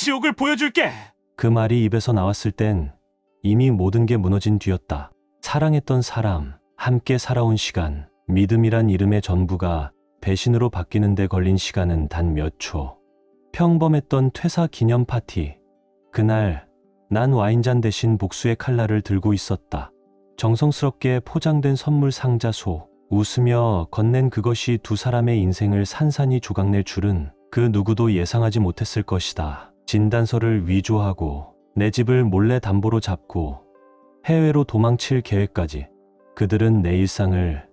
지옥을 보여줄게. 그 말이 입에서 나왔을 땐 이미 모든 게 무너진 뒤였다. 사랑했던 사람, 함께 살아온 시간, 믿음이란 이름의 전부가 배신으로 바뀌는 데 걸린 시간은 단 몇 초. 평범했던 퇴사 기념 파티. 그날 난 와인잔 대신 복수의 칼날을 들고 있었다. 정성스럽게 포장된 선물 상자 속 웃으며 건넨 그것이 두 사람의 인생을 산산이 조각낼 줄은 그 누구도 예상하지 못했을 것이다. 진단서를 위조하고 내 집을 몰래 담보로 잡고 해외로 도망칠 계획까지. 그들은 내 일상을,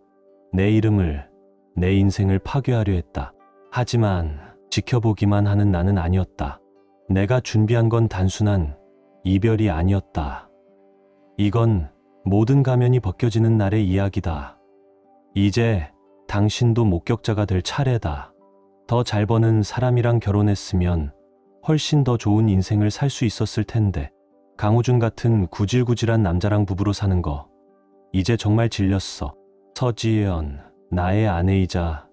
내 이름을, 내 인생을 파괴하려 했다. 하지만 지켜보기만 하는 나는 아니었다. 내가 준비한 건 단순한 이별이 아니었다. 이건 모든 가면이 벗겨지는 날의 이야기다. 이제 당신도 목격자가 될 차례다. 더 잘 버는 사람이랑 결혼했으면 훨씬 더 좋은 인생을 살 수 있었을 텐데 강호준 같은 구질구질한 남자랑 부부로 사는 거 이제 정말 질렸어. 서지연, 나의 아내이자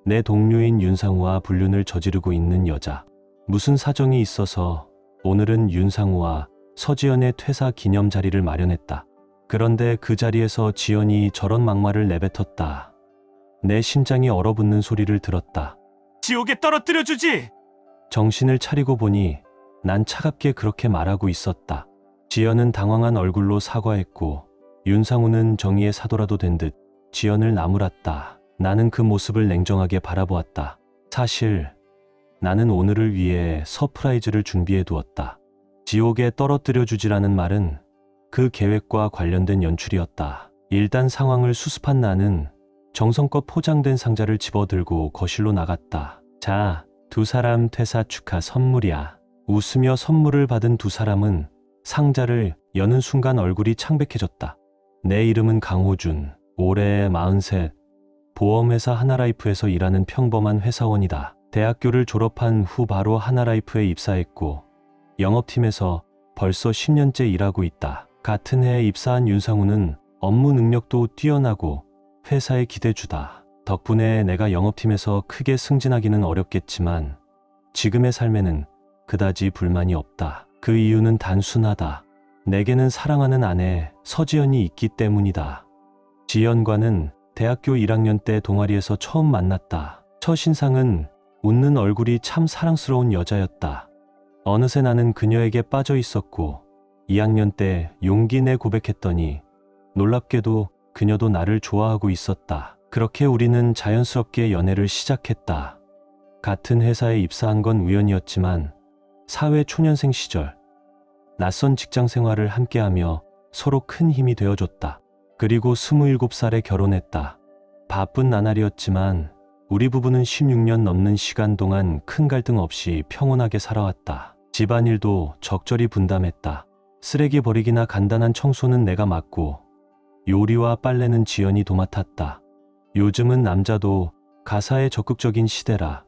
내 동료인 윤상우와 불륜을 저지르고 있는 여자. 무슨 사정이 있어서 오늘은 윤상우와 서지연의 퇴사 기념 자리를 마련했다. 그런데 그 자리에서 지연이 저런 막말을 내뱉었다. 내 심장이 얼어붙는 소리를 들었다. 지옥에 떨어뜨려 주지. 정신을 차리고 보니 난 차갑게 그렇게 말하고 있었다. 지연은 당황한 얼굴로 사과했고 윤상우는 정의의 사도라도 된 듯 지연을 나무랐다. 나는 그 모습을 냉정하게 바라보았다. 사실 나는 오늘을 위해 서프라이즈를 준비해 두었다. 지옥에 떨어뜨려 주지라는 말은 그 계획과 관련된 연출이었다. 일단 상황을 수습한 나는 정성껏 포장된 상자를 집어들고 거실로 나갔다. 자, 두 사람 퇴사 축하 선물이야. 웃으며 선물을 받은 두 사람은 상자를 여는 순간 얼굴이 창백해졌다. 내 이름은 강호준, 올해 43, 보험회사 하나라이프에서 일하는 평범한 회사원이다. 대학교를 졸업한 후 바로 하나라이프에 입사했고 영업팀에서 벌써 10년째 일하고 있다. 같은 해에 입사한 윤상우는 업무 능력도 뛰어나고 회사의 기대주다. 덕분에 내가 영업팀에서 크게 승진하기는 어렵겠지만 지금의 삶에는 그다지 불만이 없다. 그 이유는 단순하다. 내게는 사랑하는 아내 서지연이 있기 때문이다. 지연과는 대학교 1학년 때 동아리에서 처음 만났다. 첫인상은 웃는 얼굴이 참 사랑스러운 여자였다. 어느새 나는 그녀에게 빠져 있었고 2학년 때 용기 내 고백했더니 놀랍게도 그녀도 나를 좋아하고 있었다. 그렇게 우리는 자연스럽게 연애를 시작했다. 같은 회사에 입사한 건 우연이었지만 사회 초년생 시절 낯선 직장 생활을 함께하며 서로 큰 힘이 되어줬다. 그리고 27살에 결혼했다. 바쁜 나날이었지만 우리 부부는 16년 넘는 시간 동안 큰 갈등 없이 평온하게 살아왔다. 집안일도 적절히 분담했다. 쓰레기 버리기나 간단한 청소는 내가 맡고 요리와 빨래는 지연이 도맡았다. 요즘은 남자도 가사에 적극적인 시대라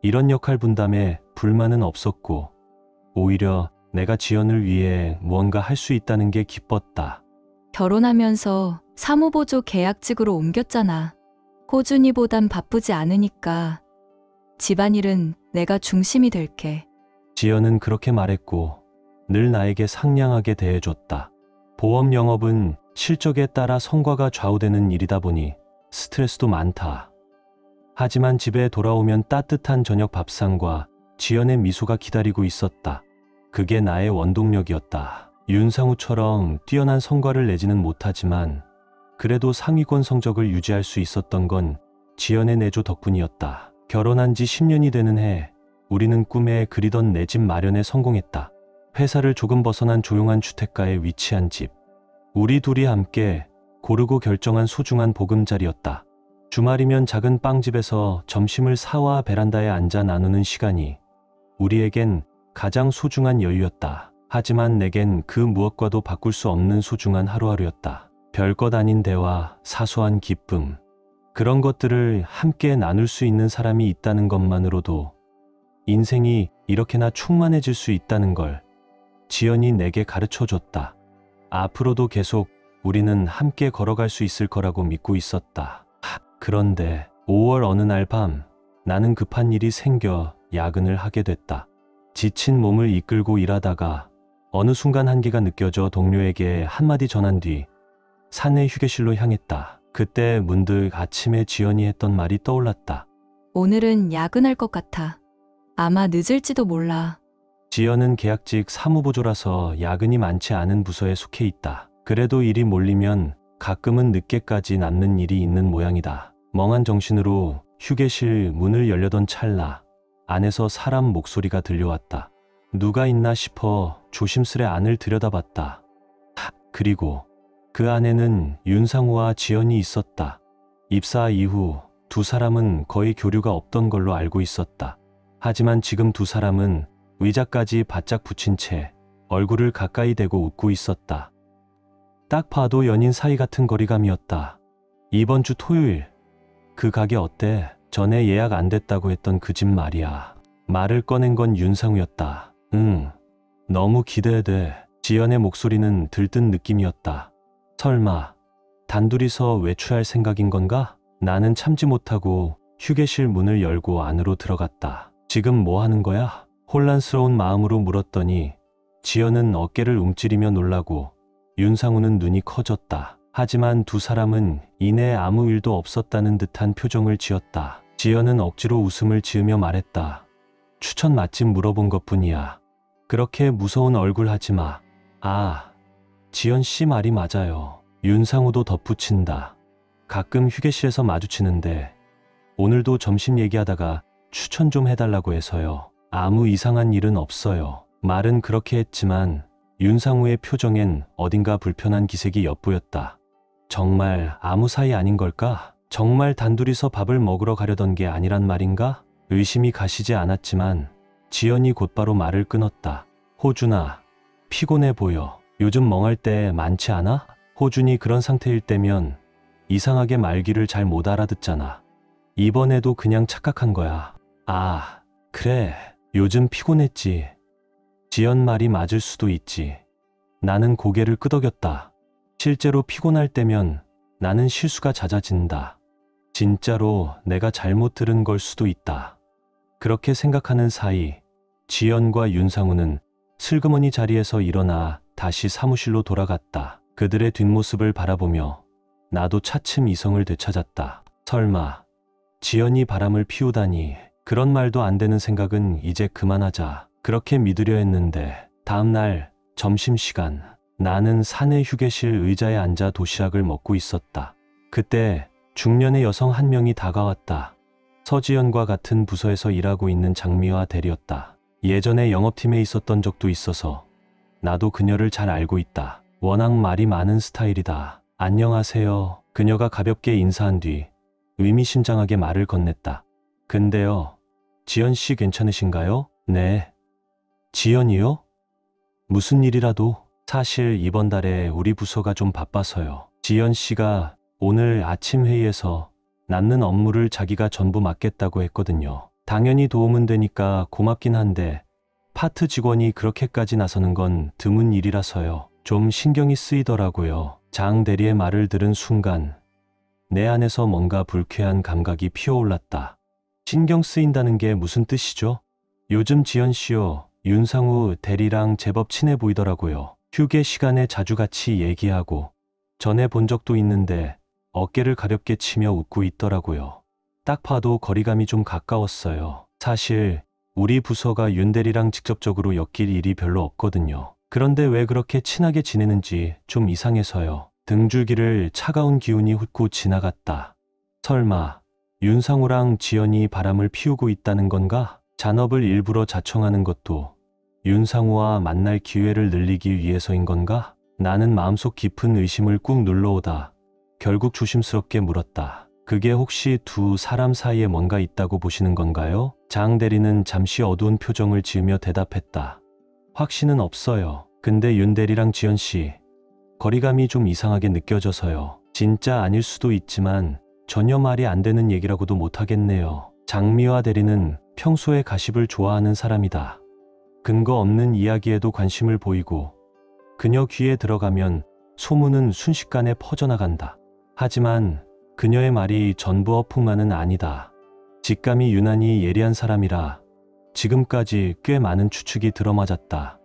이런 역할 분담에 불만은 없었고 오히려 내가 지연을 위해 무언가 할 수 있다는 게 기뻤다. 결혼하면서 사무보조 계약직으로 옮겼잖아. 호준이보단 바쁘지 않으니까 집안일은 내가 중심이 될게. 지연은 그렇게 말했고 늘 나에게 상냥하게 대해줬다. 보험 영업은 실적에 따라 성과가 좌우되는 일이다 보니 스트레스도 많다. 하지만 집에 돌아오면 따뜻한 저녁 밥상과 지연의 미소가 기다리고 있었다. 그게 나의 원동력이었다. 윤상우처럼 뛰어난 성과를 내지는 못하지만 그래도 상위권 성적을 유지할 수 있었던 건 지연의 내조 덕분이었다. 결혼한 지 10년이 되는 해 우리는 꿈에 그리던 내 집 마련에 성공했다. 회사를 조금 벗어난 조용한 주택가에 위치한 집. 우리 둘이 함께 고르고 결정한 소중한 보금자리였다. 주말이면 작은 빵집에서 점심을 사와 베란다에 앉아 나누는 시간이 우리에겐 가장 소중한 여유였다. 하지만 내겐 그 무엇과도 바꿀 수 없는 소중한 하루하루였다. 별것 아닌 대화, 사소한 기쁨. 그런 것들을 함께 나눌 수 있는 사람이 있다는 것만으로도 인생이 이렇게나 충만해질 수 있다는 걸 지연이 내게 가르쳐줬다. 앞으로도 계속 우리는 함께 걸어갈 수 있을 거라고 믿고 있었다. 그런데 5월 어느 날 밤 나는 급한 일이 생겨 야근을 하게 됐다. 지친 몸을 이끌고 일하다가 어느 순간 한계가 느껴져 동료에게 한마디 전한 뒤 사내 휴게실로 향했다. 그때 문득 아침에 지연이 했던 말이 떠올랐다. 오늘은 야근할 것 같아. 아마 늦을지도 몰라. 지연은 계약직 사무보조라서 야근이 많지 않은 부서에 속해 있다. 그래도 일이 몰리면 가끔은 늦게까지 남는 일이 있는 모양이다. 멍한 정신으로 휴게실 문을 열려던 찰나 안에서 사람 목소리가 들려왔다. 누가 있나 싶어 조심스레 안을 들여다봤다. 그리고 그 안에는 윤상우와 지연이 있었다. 입사 이후 두 사람은 거의 교류가 없던 걸로 알고 있었다. 하지만 지금 두 사람은 의자까지 바짝 붙인 채 얼굴을 가까이 대고 웃고 있었다. 딱 봐도 연인 사이 같은 거리감이었다. 이번 주 토요일 그 가게 어때? 전에 예약 안 됐다고 했던 그 집 말이야. 말을 꺼낸 건 윤상우였다. 응, 너무 기대돼. 지연의 목소리는 들뜬 느낌이었다. 설마 단둘이서 외출할 생각인 건가? 나는 참지 못하고 휴게실 문을 열고 안으로 들어갔다. 지금 뭐 하는 거야? 혼란스러운 마음으로 물었더니 지연은 어깨를 움츠리며 놀라고 윤상우는 눈이 커졌다. 하지만 두 사람은 이내 아무 일도 없었다는 듯한 표정을 지었다. 지연은 억지로 웃음을 지으며 말했다. 추천 맛집 물어본 것뿐이야. 그렇게 무서운 얼굴 하지 마. 아, 지연 씨 말이 맞아요. 윤상우도 덧붙인다. 가끔 휴게실에서 마주치는데 오늘도 점심 얘기하다가 추천 좀 해달라고 해서요. 아무 이상한 일은 없어요. 말은 그렇게 했지만 윤상우의 표정엔 어딘가 불편한 기색이 엿보였다. 정말 아무 사이 아닌 걸까? 정말 단둘이서 밥을 먹으러 가려던 게 아니란 말인가? 의심이 가시지 않았지만 지연이 곧바로 말을 끊었다. 호준아, 피곤해 보여. 요즘 멍할 때 많지 않아? 호준이 그런 상태일 때면 이상하게 말귀를 잘 못 알아듣잖아. 이번에도 그냥 착각한 거야. 아, 그래. 요즘 피곤했지. 지연 말이 맞을 수도 있지. 나는 고개를 끄덕였다. 실제로 피곤할 때면 나는 실수가 잦아진다. 진짜로 내가 잘못 들은 걸 수도 있다. 그렇게 생각하는 사이 지연과 윤상우는 슬그머니 자리에서 일어나 다시 사무실로 돌아갔다. 그들의 뒷모습을 바라보며 나도 차츰 이성을 되찾았다. 설마 지연이 바람을 피우다니. 그런 말도 안 되는 생각은 이제 그만하자. 그렇게 믿으려 했는데 다음 날 점심시간 나는 사내 휴게실 의자에 앉아 도시락을 먹고 있었다. 그때 중년의 여성 한 명이 다가왔다. 서지연과 같은 부서에서 일하고 있는 장미화 대리였다. 예전에 영업팀에 있었던 적도 있어서 나도 그녀를 잘 알고 있다. 워낙 말이 많은 스타일이다. 안녕하세요. 그녀가 가볍게 인사한 뒤 의미심장하게 말을 건넸다. 근데요, 지연 씨 괜찮으신가요? 네. 지연이요? 무슨 일이라도? 사실 이번 달에 우리 부서가 좀 바빠서요. 지연 씨가 오늘 아침 회의에서 남는 업무를 자기가 전부 맡겠다고 했거든요. 당연히 도움은 되니까 고맙긴 한데 파트 직원이 그렇게까지 나서는 건 드문 일이라서요. 좀 신경이 쓰이더라고요. 장 대리의 말을 들은 순간 내 안에서 뭔가 불쾌한 감각이 피어올랐다. 신경 쓰인다는 게 무슨 뜻이죠? 요즘 지연 씨요, 윤상우 대리랑 제법 친해 보이더라고요. 휴게 시간에 자주 같이 얘기하고 전에 본 적도 있는데 어깨를 가볍게 치며 웃고 있더라고요. 딱 봐도 거리감이 좀 가까웠어요. 사실 우리 부서가 윤 대리랑 직접적으로 엮일 일이 별로 없거든요. 그런데 왜 그렇게 친하게 지내는지 좀 이상해서요. 등줄기를 차가운 기운이 훑고 지나갔다. 설마 윤상우랑 지연이 바람을 피우고 있다는 건가? 잔업을 일부러 자청하는 것도 윤상우와 만날 기회를 늘리기 위해서인 건가? 나는 마음속 깊은 의심을 꾹 눌러오다 결국 조심스럽게 물었다. 그게 혹시 두 사람 사이에 뭔가 있다고 보시는 건가요? 장 대리는 잠시 어두운 표정을 지으며 대답했다. 확신은 없어요. 근데 윤 대리랑 지연 씨 거리감이 좀 이상하게 느껴져서요. 진짜 아닐 수도 있지만 전혀 말이 안 되는 얘기라고도 못하겠네요. 장미화 대리는 평소에 가십을 좋아하는 사람이다. 근거 없는 이야기에도 관심을 보이고 그녀 귀에 들어가면 소문은 순식간에 퍼져나간다. 하지만 그녀의 말이 전부 어풍만은 아니다. 직감이 유난히 예리한 사람이라 지금까지 꽤 많은 추측이 들어맞았다.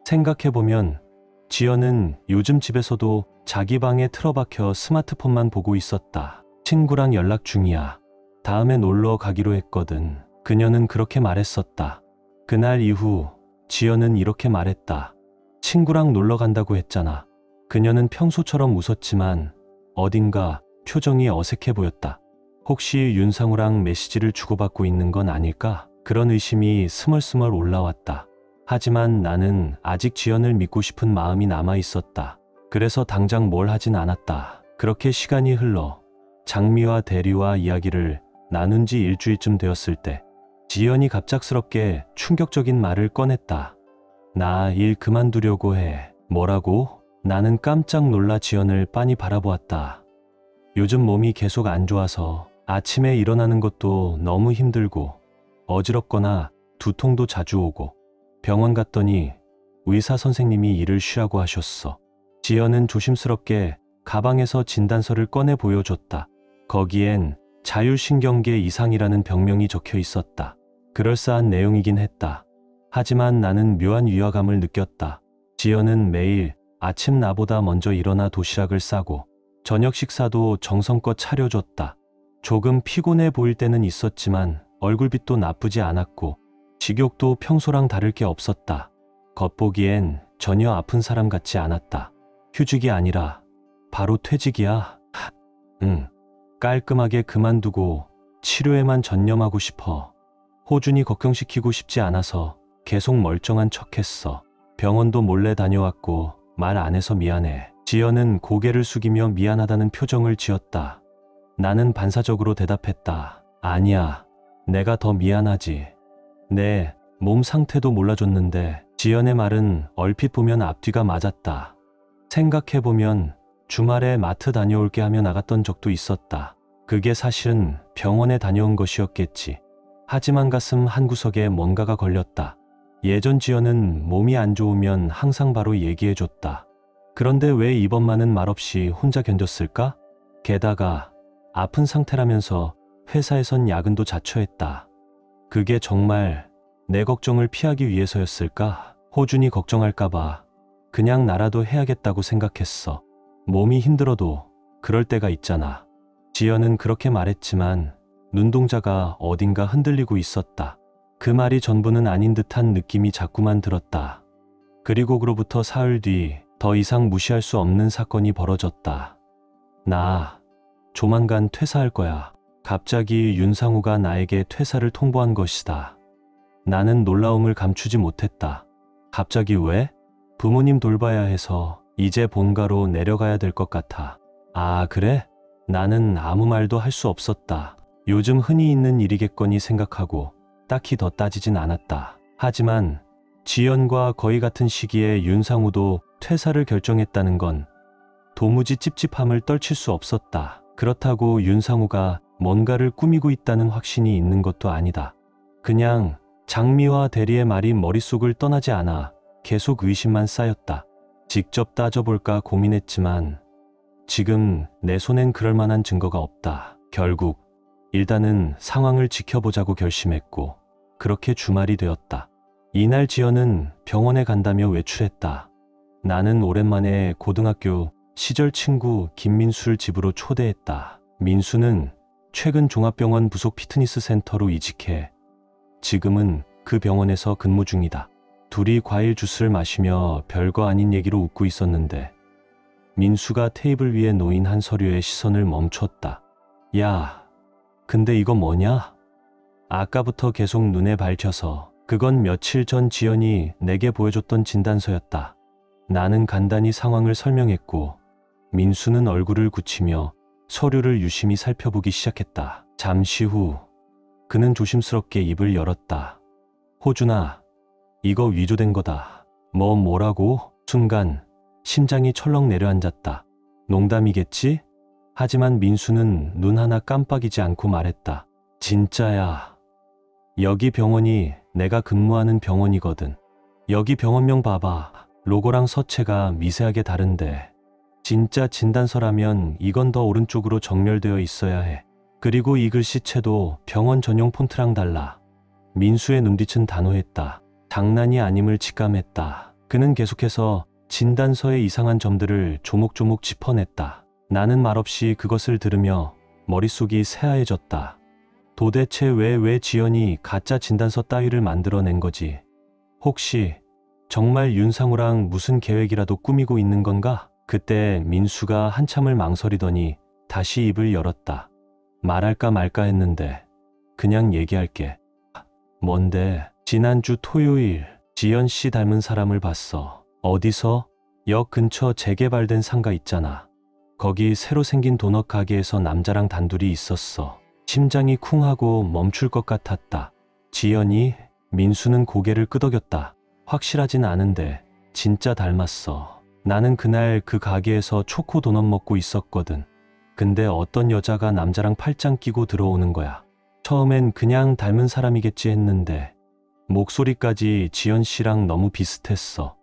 생각해보면 지연은 요즘 집에서도 자기 방에 틀어박혀 스마트폰만 보고 있었다. 친구랑 연락 중이야. 다음에 놀러 가기로 했거든. 그녀는 그렇게 말했었다. 그날 이후 지연은 이렇게 말했다. 친구랑 놀러 간다고 했잖아. 그녀는 평소처럼 웃었지만 어딘가 표정이 어색해 보였다. 혹시 윤상우랑 메시지를 주고받고 있는 건 아닐까? 그런 의심이 스멀스멀 올라왔다. 하지만 나는 아직 지연을 믿고 싶은 마음이 남아 있었다. 그래서 당장 뭘 하진 않았다. 그렇게 시간이 흘러 장미와 대리와 이야기를 나눈 지 일주일쯤 되었을 때 지연이 갑작스럽게 충격적인 말을 꺼냈다. 나 일 그만두려고 해. 뭐라고? 나는 깜짝 놀라 지연을 빤히 바라보았다. 요즘 몸이 계속 안 좋아서 아침에 일어나는 것도 너무 힘들고 어지럽거나 두통도 자주 오고 병원 갔더니 의사 선생님이 일을 쉬라고 하셨어. 지연은 조심스럽게 가방에서 진단서를 꺼내 보여줬다. 거기엔 자율신경계 이상이라는 병명이 적혀 있었다. 그럴싸한 내용이긴 했다. 하지만 나는 묘한 위화감을 느꼈다. 지연은 매일 아침 나보다 먼저 일어나 도시락을 싸고 저녁 식사도 정성껏 차려줬다. 조금 피곤해 보일 때는 있었지만 얼굴빛도 나쁘지 않았고 식욕도 평소랑 다를 게 없었다. 겉보기엔 전혀 아픈 사람 같지 않았다. 휴직이 아니라 바로 퇴직이야. 응. 깔끔하게 그만두고 치료에만 전념하고 싶어. 호준이 걱정시키고 싶지 않아서 계속 멀쩡한 척했어. 병원도 몰래 다녀왔고 말 안 해서 미안해. 지연은 고개를 숙이며 미안하다는 표정을 지었다. 나는 반사적으로 대답했다. 아니야. 내가 더 미안하지. 내 몸 상태도 몰라줬는데. 지연의 말은 얼핏 보면 앞뒤가 맞았다. 생각해보면 주말에 마트 다녀올게 하며 나갔던 적도 있었다. 그게 사실은 병원에 다녀온 것이었겠지. 하지만 가슴 한구석에 뭔가가 걸렸다. 예전 지연은 몸이 안 좋으면 항상 바로 얘기해줬다. 그런데 왜 이번만은 말없이 혼자 견뎠을까? 게다가 아픈 상태라면서 회사에선 야근도 자처했다. 그게 정말 내 걱정을 피하기 위해서였을까? 호준이 걱정할까봐 그냥 나라도 해야겠다고 생각했어. 몸이 힘들어도 그럴 때가 있잖아. 지연은 그렇게 말했지만 눈동자가 어딘가 흔들리고 있었다. 그 말이 전부는 아닌 듯한 느낌이 자꾸만 들었다. 그리고 그로부터 사흘 뒤 더 이상 무시할 수 없는 사건이 벌어졌다. 나 조만간 퇴사할 거야. 갑자기 윤상우가 나에게 퇴사를 통보한 것이다. 나는 놀라움을 감추지 못했다. 갑자기 왜? 부모님 돌봐야 해서 이제 본가로 내려가야 될 것 같아. 아, 그래? 나는 아무 말도 할 수 없었다. 요즘 흔히 있는 일이겠거니 생각하고 딱히 더 따지진 않았다. 하지만 지연과 거의 같은 시기에 윤상우도 퇴사를 결정했다는 건 도무지 찝찝함을 떨칠 수 없었다. 그렇다고 윤상우가 뭔가를 꾸미고 있다는 확신이 있는 것도 아니다. 그냥 장미와 대리의 말이 머릿속을 떠나지 않아 계속 의심만 쌓였다. 직접 따져볼까 고민했지만 지금 내 손엔 그럴 만한 증거가 없다. 결국 일단은 상황을 지켜보자고 결심했고 그렇게 주말이 되었다. 이날 지연은 병원에 간다며 외출했다. 나는 오랜만에 고등학교 시절 친구 김민수를 집으로 초대했다. 민수는 최근 종합병원 부속 피트니스 센터로 이직해 지금은 그 병원에서 근무 중이다. 둘이 과일 주스를 마시며 별거 아닌 얘기로 웃고 있었는데 민수가 테이블 위에 놓인 한 서류에 시선을 멈췄다. 야, 근데 이거 뭐냐? 아까부터 계속 눈에 밟혀서. 그건 며칠 전 지연이 내게 보여줬던 진단서였다. 나는 간단히 상황을 설명했고 민수는 얼굴을 굳히며 서류를 유심히 살펴보기 시작했다. 잠시 후 그는 조심스럽게 입을 열었다. 호준아, 이거 위조된 거다. 뭐라고? 순간 심장이 철렁 내려앉았다. 농담이겠지? 하지만 민수는 눈 하나 깜빡이지 않고 말했다. 진짜야. 여기 병원이 내가 근무하는 병원이거든. 여기 병원명 봐봐. 로고랑 서체가 미세하게 다른데 진짜 진단서라면 이건 더 오른쪽으로 정렬되어 있어야 해. 그리고 이 글씨체도 병원 전용 폰트랑 달라. 민수의 눈빛은 단호했다. 장난이 아님을 직감했다. 그는 계속해서 진단서의 이상한 점들을 조목조목 짚어냈다. 나는 말없이 그것을 들으며 머릿속이 새하얘졌다. 도대체 왜 지연이 가짜 진단서 따위를 만들어낸 거지? 혹시 정말 윤상우랑 무슨 계획이라도 꾸미고 있는 건가? 그때 민수가 한참을 망설이더니 다시 입을 열었다. 말할까 말까 했는데 그냥 얘기할게. 뭔데? 지난주 토요일 지연 씨 닮은 사람을 봤어. 어디서? 역 근처 재개발된 상가 있잖아. 거기 새로 생긴 도넛 가게에서 남자랑 단둘이 있었어. 심장이 쿵하고 멈출 것 같았다. 지연이? 민수는 고개를 끄덕였다. 확실하진 않은데 진짜 닮았어. 나는 그날 그 가게에서 초코 도넛 먹고 있었거든. 근데 어떤 여자가 남자랑 팔짱 끼고 들어오는 거야. 처음엔 그냥 닮은 사람이겠지 했는데 목소리까지 지연 씨랑 너무 비슷했어.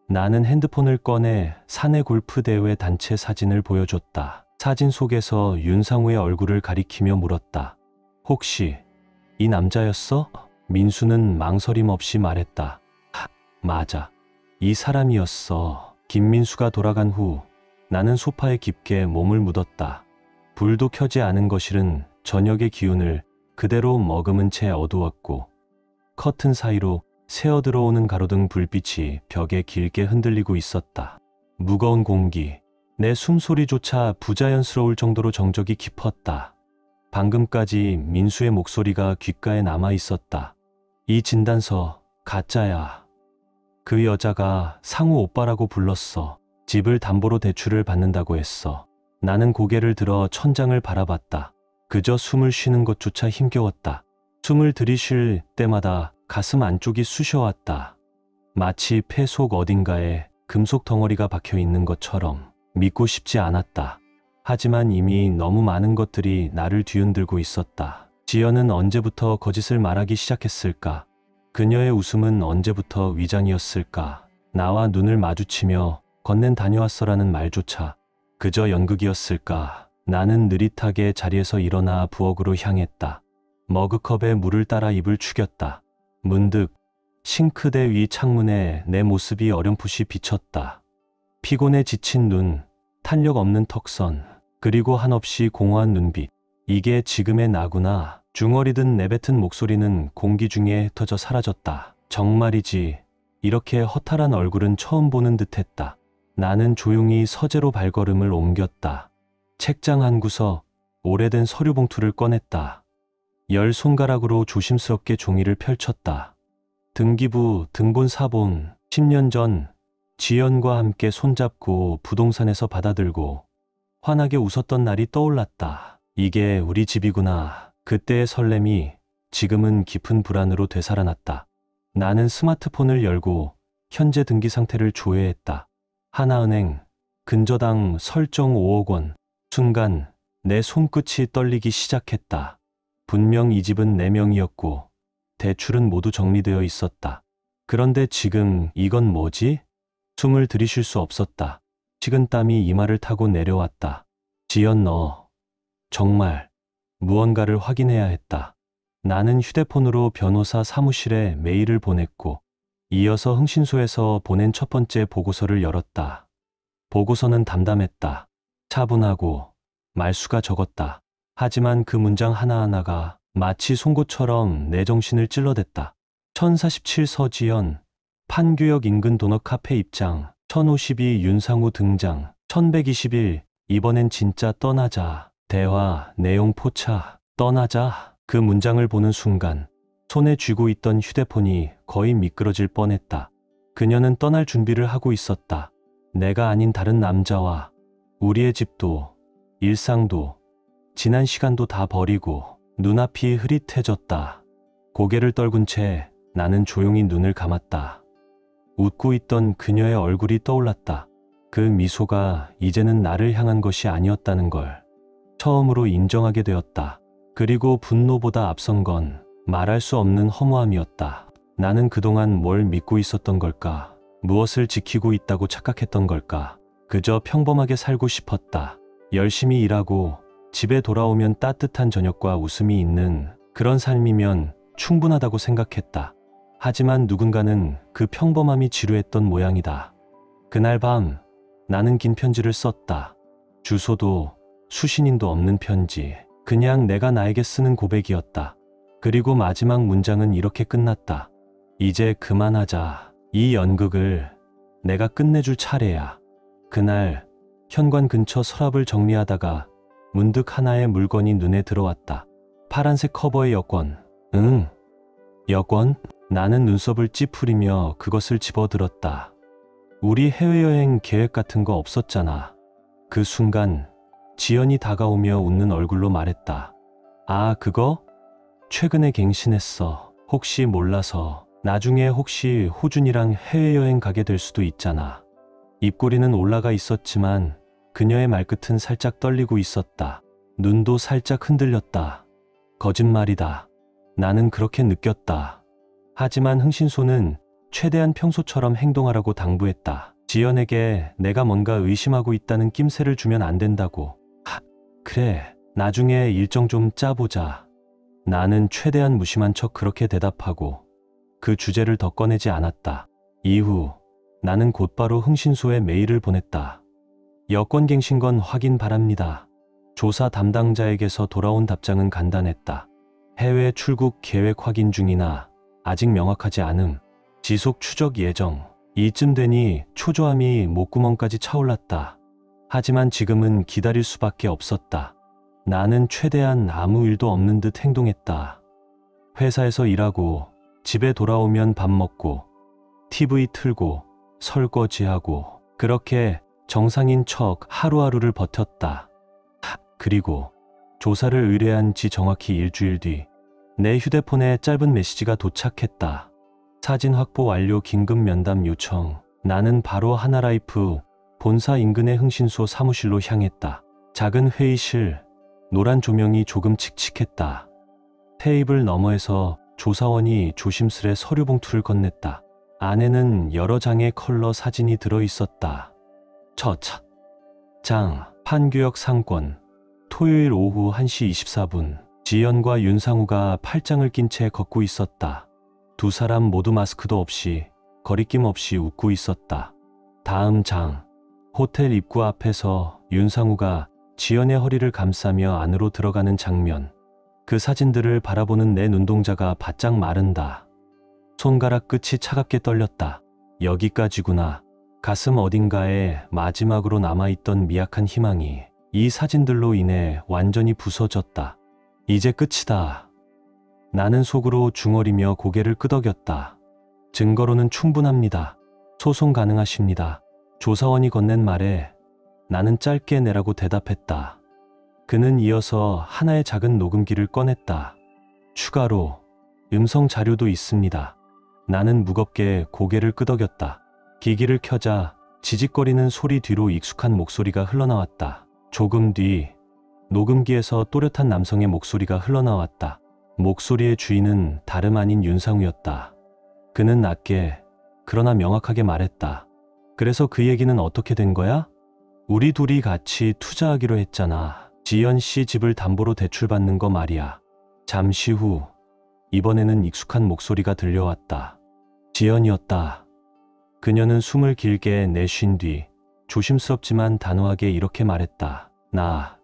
나는 핸드폰을 꺼내 사내 골프 대회 단체 사진을 보여줬다. 사진 속에서 윤상우의 얼굴을 가리키며 물었다. 혹시 이 남자였어? 민수는 망설임 없이 말했다. 맞아. 이 사람이었어. 김민수가 돌아간 후 나는 소파에 깊게 몸을 묻었다. 불도 켜지 않은 거실은 저녁의 기운을 그대로 머금은 채 어두웠고 커튼 사이로 새어 들어오는 가로등 불빛이 벽에 길게 흔들리고 있었다. 무거운 공기, 내 숨소리조차 부자연스러울 정도로 정적이 깊었다. 방금까지 민수의 목소리가 귓가에 남아 있었다. 이 진단서 가짜야. 그 여자가 상우 오빠라고 불렀어. 집을 담보로 대출을 받는다고 했어. 나는 고개를 들어 천장을 바라봤다. 그저 숨을 쉬는 것조차 힘겨웠다. 숨을 들이쉴 때마다 가슴 안쪽이 쑤셔왔다. 마치 폐 속 어딘가에 금속 덩어리가 박혀 있는 것처럼 믿고 싶지 않았다. 하지만 이미 너무 많은 것들이 나를 뒤흔들고 있었다. 지연은 언제부터 거짓을 말하기 시작했을까? 그녀의 웃음은 언제부터 위장이었을까? 나와 눈을 마주치며 건넨 다녀왔어라는 말조차 그저 연극이었을까? 나는 느릿하게 자리에서 일어나 부엌으로 향했다. 머그컵에 물을 따라 입을 축였다. 문득 싱크대 위 창문에 내 모습이 어렴풋이 비쳤다. 피곤에 지친 눈, 탄력 없는 턱선, 그리고 한없이 공허한 눈빛. 이게 지금의 나구나. 중얼이든 내뱉은 목소리는 공기 중에 흩어져 사라졌다. 정말이지. 이렇게 허탈한 얼굴은 처음 보는 듯했다. 나는 조용히 서재로 발걸음을 옮겼다. 책장 한 구석, 오래된 서류 봉투를 꺼냈다. 열 손가락으로 조심스럽게 종이를 펼쳤다. 등기부, 등본 사본, 10년 전 지연과 함께 손잡고 부동산에서 받아들고 환하게 웃었던 날이 떠올랐다. 이게 우리 집이구나. 그때의 설렘이 지금은 깊은 불안으로 되살아났다. 나는 스마트폰을 열고 현재 등기 상태를 조회했다. 하나은행, 근저당 설정 5억 원. 순간 내 손끝이 떨리기 시작했다. 분명 이 집은 4명이었고 대출은 모두 정리되어 있었다. 그런데 지금 이건 뭐지? 숨을 들이쉴 수 없었다. 식은땀이 이마를 타고 내려왔다. 지연, 너 정말 무언가를 확인해야 했다. 나는 휴대폰으로 변호사 사무실에 메일을 보냈고 이어서 흥신소에서 보낸 첫 번째 보고서를 열었다. 보고서는 담담했다. 차분하고 말수가 적었다. 하지만 그 문장 하나하나가 마치 송곳처럼 내 정신을 찔러댔다. 1047 서지연, 판교역 인근 도넛 카페 입장, 1052 윤상우 등장, 1121 이번엔 진짜 떠나자. 대화, 내용 포착, 떠나자. 그 문장을 보는 순간 손에 쥐고 있던 휴대폰이 거의 미끄러질 뻔했다. 그녀는 떠날 준비를 하고 있었다. 내가 아닌 다른 남자와 우리의 집도, 일상도, 지난 시간도 다 버리고 눈앞이 흐릿해졌다. 고개를 떨군 채 나는 조용히 눈을 감았다. 웃고 있던 그녀의 얼굴이 떠올랐다. 그 미소가 이제는 나를 향한 것이 아니었다는 걸 처음으로 인정하게 되었다. 그리고 분노보다 앞선 건 말할 수 없는 허무함이었다. 나는 그동안 뭘 믿고 있었던 걸까? 무엇을 지키고 있다고 착각했던 걸까? 그저 평범하게 살고 싶었다. 열심히 일하고 집에 돌아오면 따뜻한 저녁과 웃음이 있는 그런 삶이면 충분하다고 생각했다. 하지만 누군가는 그 평범함이 지루했던 모양이다. 그날 밤 나는 긴 편지를 썼다. 주소도 수신인도 없는 편지. 그냥 내가 나에게 쓰는 고백이었다. 그리고 마지막 문장은 이렇게 끝났다. 이제 그만하자. 이 연극을 내가 끝내줄 차례야. 그날 현관 근처 서랍을 정리하다가 문득 하나의 물건이 눈에 들어왔다. 파란색 커버의 여권. 응, 여권? 나는 눈썹을 찌푸리며 그것을 집어들었다. 우리 해외여행 계획 같은 거 없었잖아. 그 순간 지연이 다가오며 웃는 얼굴로 말했다. 아, 그거? 최근에 갱신했어. 혹시 몰라서. 나중에 혹시 호준이랑 해외여행 가게 될 수도 있잖아. 입꼬리는 올라가 있었지만 그녀의 말끝은 살짝 떨리고 있었다. 눈도 살짝 흔들렸다. 거짓말이다. 나는 그렇게 느꼈다. 하지만 흥신소는 최대한 평소처럼 행동하라고 당부했다. 지연에게 내가 뭔가 의심하고 있다는 낌새를 주면 안 된다고. 그래, 나중에 일정 좀 짜보자. 나는 최대한 무심한 척 그렇게 대답하고 그 주제를 더 꺼내지 않았다. 이후 나는 곧바로 흥신소에 메일을 보냈다. 여권 갱신건 확인 바랍니다. 조사 담당자에게서 돌아온 답장은 간단했다. 해외 출국 계획 확인 중이나 아직 명확하지 않음. 지속 추적 예정. 이쯤 되니 초조함이 목구멍까지 차올랐다. 하지만 지금은 기다릴 수밖에 없었다. 나는 최대한 아무 일도 없는 듯 행동했다. 회사에서 일하고 집에 돌아오면 밥 먹고 TV 틀고 설거지하고 그렇게 정상인 척 하루하루를 버텼다. 그리고 조사를 의뢰한 지 정확히 일주일 뒤 내 휴대폰에 짧은 메시지가 도착했다. 사진 확보 완료 긴급 면담 요청. 나는 바로 하나라이프 본사 인근의 흥신소 사무실로 향했다. 작은 회의실, 노란 조명이 조금 칙칙했다. 테이블 너머에서 조사원이 조심스레 서류 봉투를 건넸다. 안에는 여러 장의 컬러 사진이 들어있었다. 첫 장, 판교역 상권. 토요일 오후 1시 24분. 지연과 윤상우가 팔짱을 낀 채 걷고 있었다. 두 사람 모두 마스크도 없이 거리낌 없이 웃고 있었다. 다음 장. 호텔 입구 앞에서 윤상우가 지연의 허리를 감싸며 안으로 들어가는 장면. 그 사진들을 바라보는 내 눈동자가 바짝 마른다. 손가락 끝이 차갑게 떨렸다. 여기까지구나. 가슴 어딘가에 마지막으로 남아있던 미약한 희망이 이 사진들로 인해 완전히 부서졌다. 이제 끝이다. 나는 속으로 중얼이며 고개를 끄덕였다. 증거로는 충분합니다. 소송 가능하십니다. 조사원이 건넨 말에 나는 짧게 내라고 대답했다. 그는 이어서 하나의 작은 녹음기를 꺼냈다. 추가로 음성 자료도 있습니다. 나는 무겁게 고개를 끄덕였다. 기기를 켜자 지직거리는 소리 뒤로 익숙한 목소리가 흘러나왔다. 조금 뒤 녹음기에서 또렷한 남성의 목소리가 흘러나왔다. 목소리의 주인은 다름 아닌 윤상우였다. 그는 낮게 그러나 명확하게 말했다. 그래서 그 얘기는 어떻게 된 거야? 우리 둘이 같이 투자하기로 했잖아. 지연 씨 집을 담보로 대출받는 거 말이야. 잠시 후 이번에는 익숙한 목소리가 들려왔다. 지연이었다. 그녀는 숨을 길게 내쉰 뒤 조심스럽지만 단호하게 이렇게 말했다. 나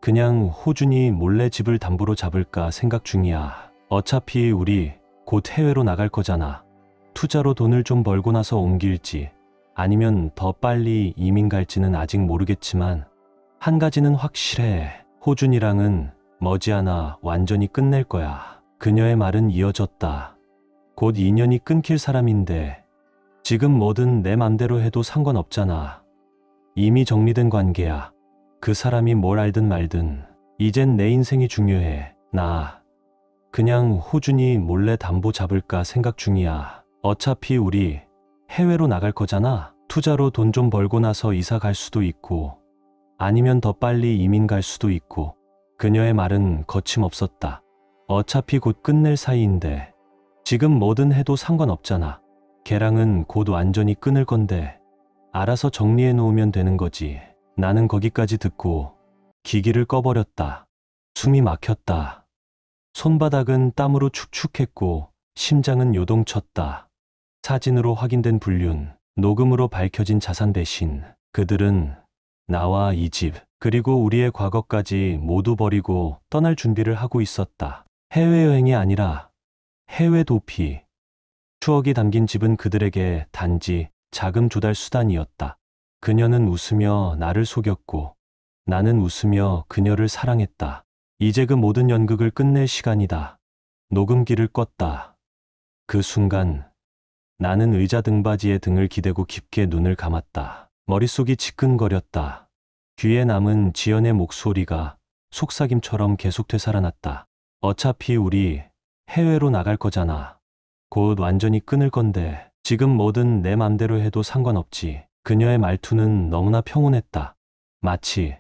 그냥 호준이 몰래 집을 담보로 잡을까 생각 중이야. 어차피 우리 곧 해외로 나갈 거잖아. 투자로 돈을 좀 벌고 나서 옮길지 아니면 더 빨리 이민 갈지는 아직 모르겠지만 한 가지는 확실해. 호준이랑은 머지않아 완전히 끝낼 거야. 그녀의 말은 이어졌다. 곧 인연이 끊길 사람인데 지금 뭐든 내 맘대로 해도 상관없잖아. 이미 정리된 관계야. 그 사람이 뭘 알든 말든 이젠 내 인생이 중요해. 나 그냥 호준이 몰래 담보 잡을까 생각 중이야. 어차피 우리 해외로 나갈 거잖아. 투자로 돈 좀 벌고 나서 이사 갈 수도 있고 아니면 더 빨리 이민 갈 수도 있고. 그녀의 말은 거침없었다. 어차피 곧 끝낼 사이인데 지금 뭐든 해도 상관없잖아. 걔랑은 곧 완전히 끊을 건데 알아서 정리해 놓으면 되는 거지. 나는 거기까지 듣고 기기를 꺼버렸다. 숨이 막혔다. 손바닥은 땀으로 축축했고 심장은 요동쳤다. 사진으로 확인된 불륜, 녹음으로 밝혀진 자산 대신 그들은 나와 이 집, 그리고 우리의 과거까지 모두 버리고 떠날 준비를 하고 있었다. 해외여행이 아니라 해외 도피. 추억이 담긴 집은 그들에게 단지 자금 조달 수단이었다. 그녀는 웃으며 나를 속였고 나는 웃으며 그녀를 사랑했다. 이제 그 모든 연극을 끝낼 시간이다. 녹음기를 껐다. 그 순간 나는 의자 등받이에 등을 기대고 깊게 눈을 감았다. 머릿속이 지끈거렸다. 귀에 남은 지연의 목소리가 속삭임처럼 계속 되살아났다. 어차피 우리 해외로 나갈 거잖아. 곧 완전히 끊을 건데 지금 뭐든 내 맘대로 해도 상관없지. 그녀의 말투는 너무나 평온했다. 마치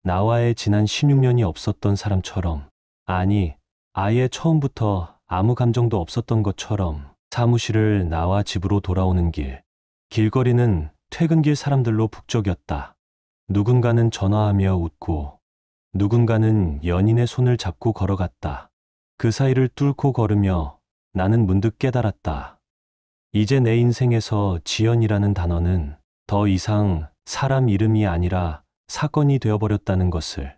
나와의 지난 16년이 없었던 사람처럼, 아니, 아예 처음부터 아무 감정도 없었던 것처럼. 사무실을 나와 집으로 돌아오는 길, 길거리는 퇴근길 사람들로 북적였다. 누군가는 전화하며 웃고 누군가는 연인의 손을 잡고 걸어갔다. 그 사이를 뚫고 걸으며 나는 문득 깨달았다. 이제 내 인생에서 지연이라는 단어는 더 이상 사람 이름이 아니라 사건이 되어버렸다는 것을.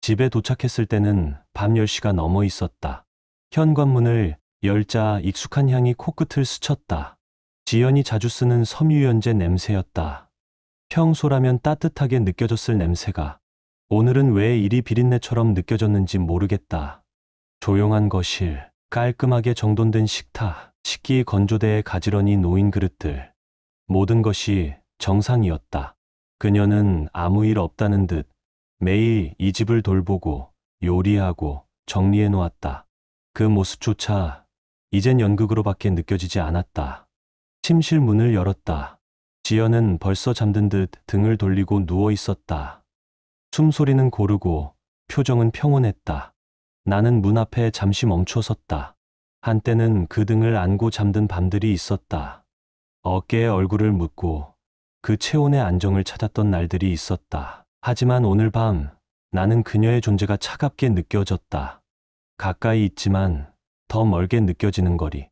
집에 도착했을 때는 밤 10시가 넘어 있었다. 현관문을 열자 익숙한 향이 코끝을 스쳤다. 지연이 자주 쓰는 섬유유연제 냄새였다. 평소라면 따뜻하게 느껴졌을 냄새가 오늘은 왜 이리 비린내처럼 느껴졌는지 모르겠다. 조용한 거실, 깔끔하게 정돈된 식탁, 식기 건조대에 가지런히 놓인 그릇들. 모든 것이 정상이었다. 그녀는 아무 일 없다는 듯 매일 이 집을 돌보고 요리하고 정리해 놓았다. 그 모습조차 이젠 연극으로밖에 느껴지지 않았다. 침실 문을 열었다. 지연은 벌써 잠든 듯 등을 돌리고 누워 있었다. 숨소리는 고르고 표정은 평온했다. 나는 문 앞에 잠시 멈춰 섰다. 한때는 그 등을 안고 잠든 밤들이 있었다. 어깨에 얼굴을 묻고 그 체온의 안정을 찾았던 날들이 있었다. 하지만 오늘 밤 나는 그녀의 존재가 차갑게 느껴졌다. 가까이 있지만 더 멀게 느껴지는 거리.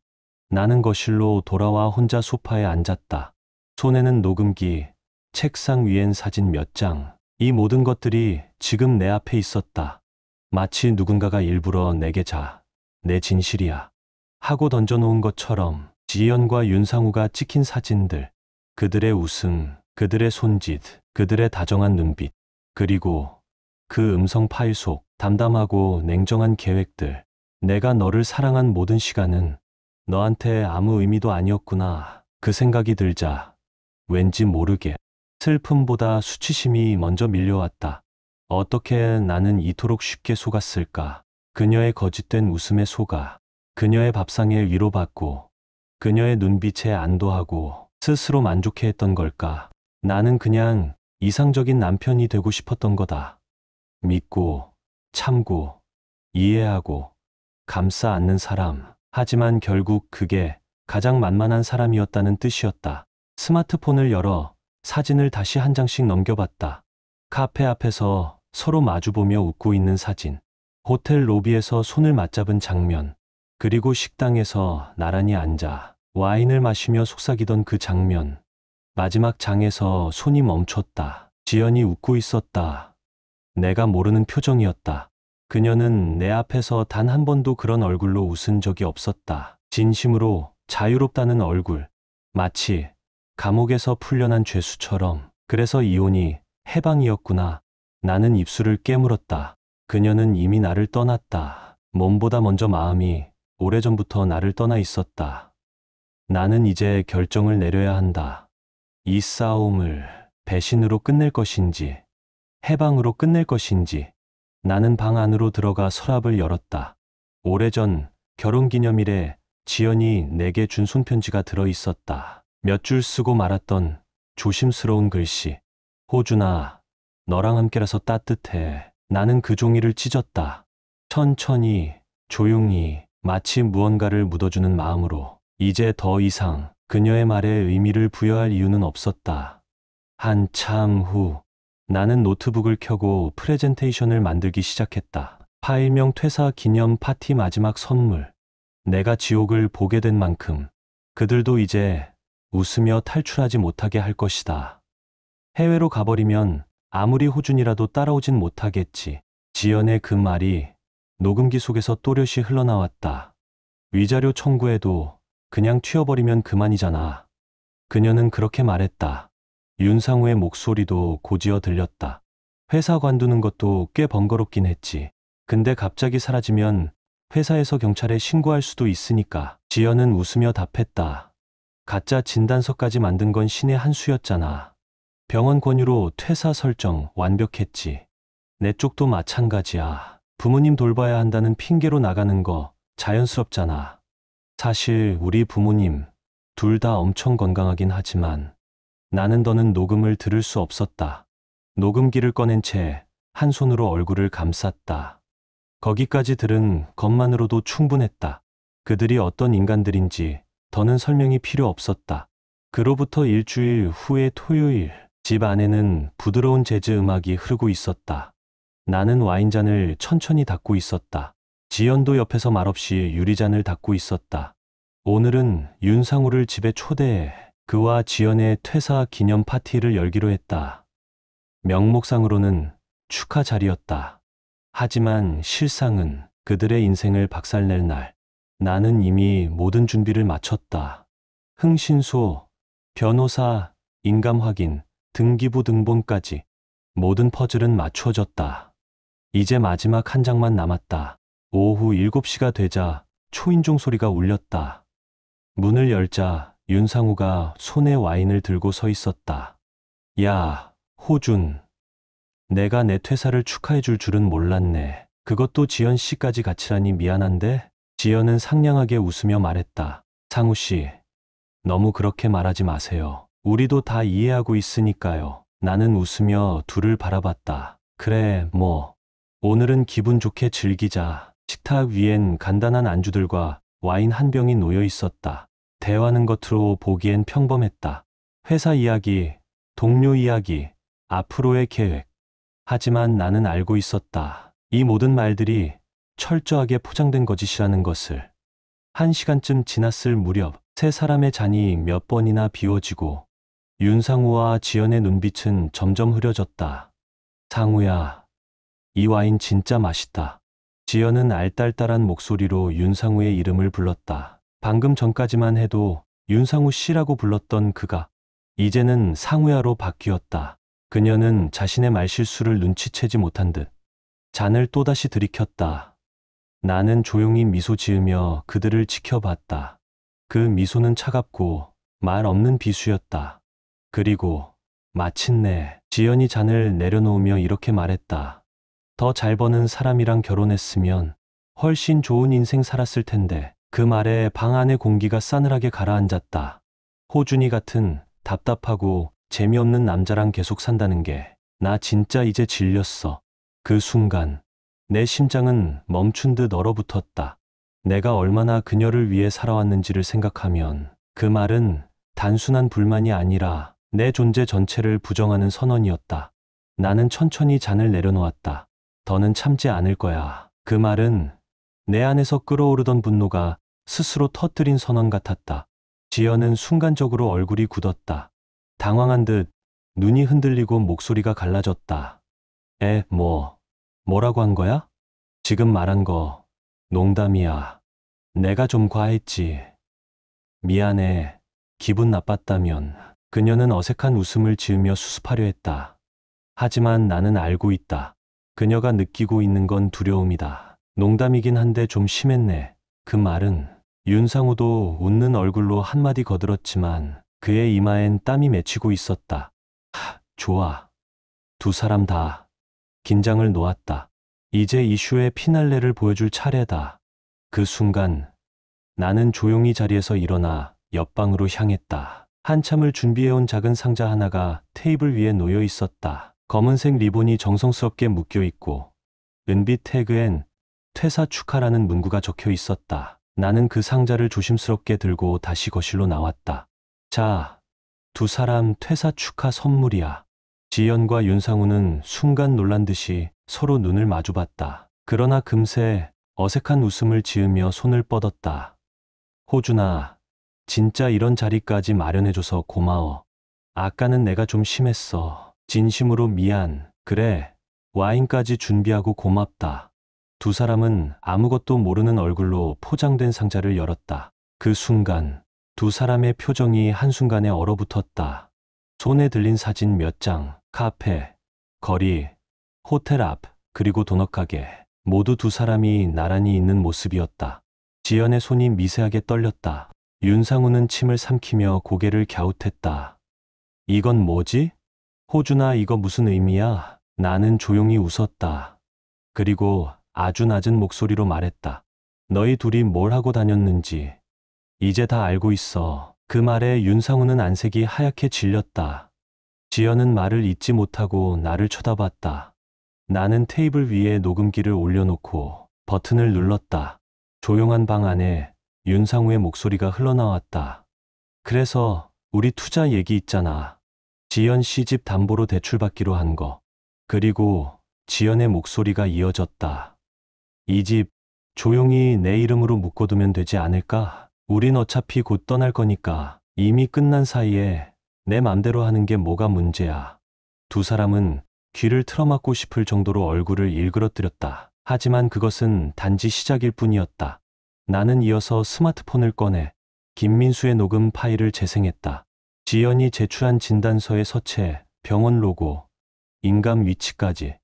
나는 거실로 돌아와 혼자 소파에 앉았다. 손에는 녹음기, 책상 위엔 사진 몇 장. 이 모든 것들이 지금 내 앞에 있었다. 마치 누군가가 일부러 내게 내 진실이야 하고 던져놓은 것처럼. 지연과 윤상우가 찍힌 사진들, 그들의 웃음, 그들의 손짓, 그들의 다정한 눈빛, 그리고 그 음성 파일 속 담담하고 냉정한 계획들. 내가 너를 사랑한 모든 시간은 너한테 아무 의미도 아니었구나. 그 생각이 들자 왠지 모르게 슬픔보다 수치심이 먼저 밀려왔다. 어떻게 나는 이토록 쉽게 속았을까? 그녀의 거짓된 웃음에 속아, 그녀의 밥상에 위로받고, 그녀의 눈빛에 안도하고 스스로 만족해했던 걸까? 나는 그냥 이상적인 남편이 되고 싶었던 거다. 믿고, 참고, 이해하고, 감싸 안는 사람. 하지만 결국 그게 가장 만만한 사람이었다는 뜻이었다. 스마트폰을 열어 사진을 다시 한 장씩 넘겨봤다. 카페 앞에서 서로 마주보며 웃고 있는 사진, 호텔 로비에서 손을 맞잡은 장면, 그리고 식당에서 나란히 앉아 와인을 마시며 속삭이던 그 장면. 마지막 장에서 손이 멈췄다. 지연이 웃고 있었다. 내가 모르는 표정이었다. 그녀는 내 앞에서 단 한 번도 그런 얼굴로 웃은 적이 없었다. 진심으로 자유롭다는 얼굴. 마치 감옥에서 풀려난 죄수처럼. 그래서 이혼이 해방이었구나. 나는 입술을 깨물었다. 그녀는 이미 나를 떠났다. 몸보다 먼저 마음이 오래전부터 나를 떠나 있었다. 나는 이제 결정을 내려야 한다. 이 싸움을 배신으로 끝낼 것인지, 해방으로 끝낼 것인지. 나는 방 안으로 들어가 서랍을 열었다. 오래전 결혼기념일에 지연이 내게 준 손편지가 들어 있었다. 몇 줄 쓰고 말았던 조심스러운 글씨. 호준아, 너랑 함께라서 따뜻해. 나는 그 종이를 찢었다. 천천히, 조용히, 마치 무언가를 묻어주는 마음으로. 이제 더 이상 그녀의 말에 의미를 부여할 이유는 없었다. 한참 후 나는 노트북을 켜고 프레젠테이션을 만들기 시작했다. 파일명 퇴사 기념 파티 마지막 선물. 내가 지옥을 보게 된 만큼 그들도 이제 웃으며 탈출하지 못하게 할 것이다. 해외로 가버리면 아무리 호준이라도 따라오진 못하겠지. 지연의 그 말이 녹음기 속에서 또렷이 흘러나왔다. 위자료 청구해도 그냥 튀어버리면 그만이잖아. 그녀는 그렇게 말했다. 윤상우의 목소리도 고지어 들렸다. 회사 관두는 것도 꽤 번거롭긴 했지. 근데 갑자기 사라지면 회사에서 경찰에 신고할 수도 있으니까. 지연은 웃으며 답했다. 가짜 진단서까지 만든 건 신의 한 수였잖아. 병원 권유로 퇴사 설정 완벽했지. 내 쪽도 마찬가지야. 부모님 돌봐야 한다는 핑계로 나가는 거 자연스럽잖아. 사실 우리 부모님 둘 다 엄청 건강하긴 하지만 나는 더는 녹음을 들을 수 없었다. 녹음기를 꺼낸 채 한 손으로 얼굴을 감쌌다. 거기까지 들은 것만으로도 충분했다. 그들이 어떤 인간들인지 더는 설명이 필요 없었다. 그로부터 일주일 후의 토요일, 집 안에는 부드러운 재즈 음악이 흐르고 있었다. 나는 와인잔을 천천히 닫고 있었다. 지연도 옆에서 말없이 유리잔을 닫고 있었다. 오늘은 윤상우를 집에 초대해 그와 지연의 퇴사 기념 파티를 열기로 했다. 명목상으로는 축하 자리였다. 하지만 실상은 그들의 인생을 박살낼 날. 나는 이미 모든 준비를 마쳤다. 흥신소, 변호사, 인감 확인, 등기부 등본까지 모든 퍼즐은 맞춰졌다. 이제 마지막 한 장만 남았다. 오후 7시가 되자 초인종 소리가 울렸다. 문을 열자 윤상우가 손에 와인을 들고 서 있었다. 야, 호준. 내가 내 퇴사를 축하해 줄 줄은 몰랐네. 그것도 지연 씨까지 같이라니 미안한데? 지연은 상냥하게 웃으며 말했다. 상우 씨, 너무 그렇게 말하지 마세요. 우리도 다 이해하고 있으니까요. 나는 웃으며 둘을 바라봤다. 그래, 뭐. 오늘은 기분 좋게 즐기자. 식탁 위엔 간단한 안주들과 와인 한 병이 놓여 있었다. 대화는 겉으로 보기엔 평범했다. 회사 이야기, 동료 이야기, 앞으로의 계획. 하지만 나는 알고 있었다. 이 모든 말들이 철저하게 포장된 거짓이라는 것을. 1시간쯤 지났을 무렵 세 사람의 잔이 몇 번이나 비워지고 윤상우와 지연의 눈빛은 점점 흐려졌다. 상우야, 이 와인 진짜 맛있다. 지연은 알딸딸한 목소리로 윤상우의 이름을 불렀다. 방금 전까지만 해도 윤상우 씨라고 불렀던 그가 이제는 상우야로 바뀌었다. 그녀는 자신의 말실수를 눈치채지 못한 듯 잔을 또다시 들이켰다. 나는 조용히 미소 지으며 그들을 지켜봤다. 그 미소는 차갑고 말 없는 비수였다. 그리고 마침내 지연이 잔을 내려놓으며 이렇게 말했다. 더 잘 버는 사람이랑 결혼했으면 훨씬 좋은 인생 살았을 텐데. 그 말에 방 안의 공기가 싸늘하게 가라앉았다. 호준이 같은 답답하고 재미없는 남자랑 계속 산다는 게 나 진짜 이제 질렸어. 그 순간 내 심장은 멈춘 듯 얼어붙었다. 내가 얼마나 그녀를 위해 살아왔는지를 생각하면 그 말은 단순한 불만이 아니라 내 존재 전체를 부정하는 선언이었다. 나는 천천히 잔을 내려놓았다. 더는 참지 않을 거야. 그 말은 내 안에서 끓어오르던 분노가 스스로 터뜨린 선언 같았다. 지연은 순간적으로 얼굴이 굳었다. 당황한 듯 눈이 흔들리고 목소리가 갈라졌다. 뭐라고 한 거야? 지금 말한 거 농담이야. 내가 좀 과했지. 미안해. 기분 나빴다면. 그녀는 어색한 웃음을 지으며 수습하려 했다. 하지만 나는 알고 있다. 그녀가 느끼고 있는 건 두려움이다. 농담이긴 한데 좀 심했네. 그 말은. 윤상우도 웃는 얼굴로 한마디 거들었지만 그의 이마엔 땀이 맺히고 있었다. 좋아. 두 사람 다 긴장을 놓았다. 이제 이슈의 피날레를 보여줄 차례다. 그 순간 나는 조용히 자리에서 일어나 옆방으로 향했다. 한참을 준비해온 작은 상자 하나가 테이블 위에 놓여 있었다. 검은색 리본이 정성스럽게 묶여 있고 은빛 태그엔 퇴사 축하라는 문구가 적혀 있었다. 나는 그 상자를 조심스럽게 들고 다시 거실로 나왔다. 자, 두 사람 퇴사 축하 선물이야. 지연과 윤상우는 순간 놀란 듯이 서로 눈을 마주봤다. 그러나 금세 어색한 웃음을 지으며 손을 뻗었다. 호준아, 진짜 이런 자리까지 마련해줘서 고마워. 아까는 내가 좀 심했어. 진심으로 미안. 그래, 와인까지 준비하고 고맙다. 두 사람은 아무것도 모르는 얼굴로 포장된 상자를 열었다. 그 순간 두 사람의 표정이 한순간에 얼어붙었다. 손에 들린 사진 몇 장, 카페, 거리, 호텔 앞, 그리고 도넛 가게. 모두 두 사람이 나란히 있는 모습이었다. 지연의 손이 미세하게 떨렸다. 윤상우는 침을 삼키며 고개를 갸웃했다. 이건 뭐지? 호준아, 이거 무슨 의미야? 나는 조용히 웃었다. 그리고 아주 낮은 목소리로 말했다. 너희 둘이 뭘 하고 다녔는지 이제 다 알고 있어. 그 말에 윤상우는 안색이 하얗게 질렸다. 지연은 말을 잇지 못하고 나를 쳐다봤다. 나는 테이블 위에 녹음기를 올려놓고 버튼을 눌렀다. 조용한 방 안에 윤상우의 목소리가 흘러나왔다. 그래서 우리 투자 얘기 있잖아. 지연 씨 집 담보로 대출받기로 한 거. 그리고 지연의 목소리가 이어졌다. 이 집 조용히 내 이름으로 묶어두면 되지 않을까? 우린 어차피 곧 떠날 거니까 이미 끝난 사이에 내 맘대로 하는 게 뭐가 문제야. 두 사람은 귀를 틀어막고 싶을 정도로 얼굴을 일그러뜨렸다. 하지만 그것은 단지 시작일 뿐이었다. 나는 이어서 스마트폰을 꺼내 김민수의 녹음 파일을 재생했다. 지연이 제출한 진단서의 서체, 병원 로고, 인감 위치까지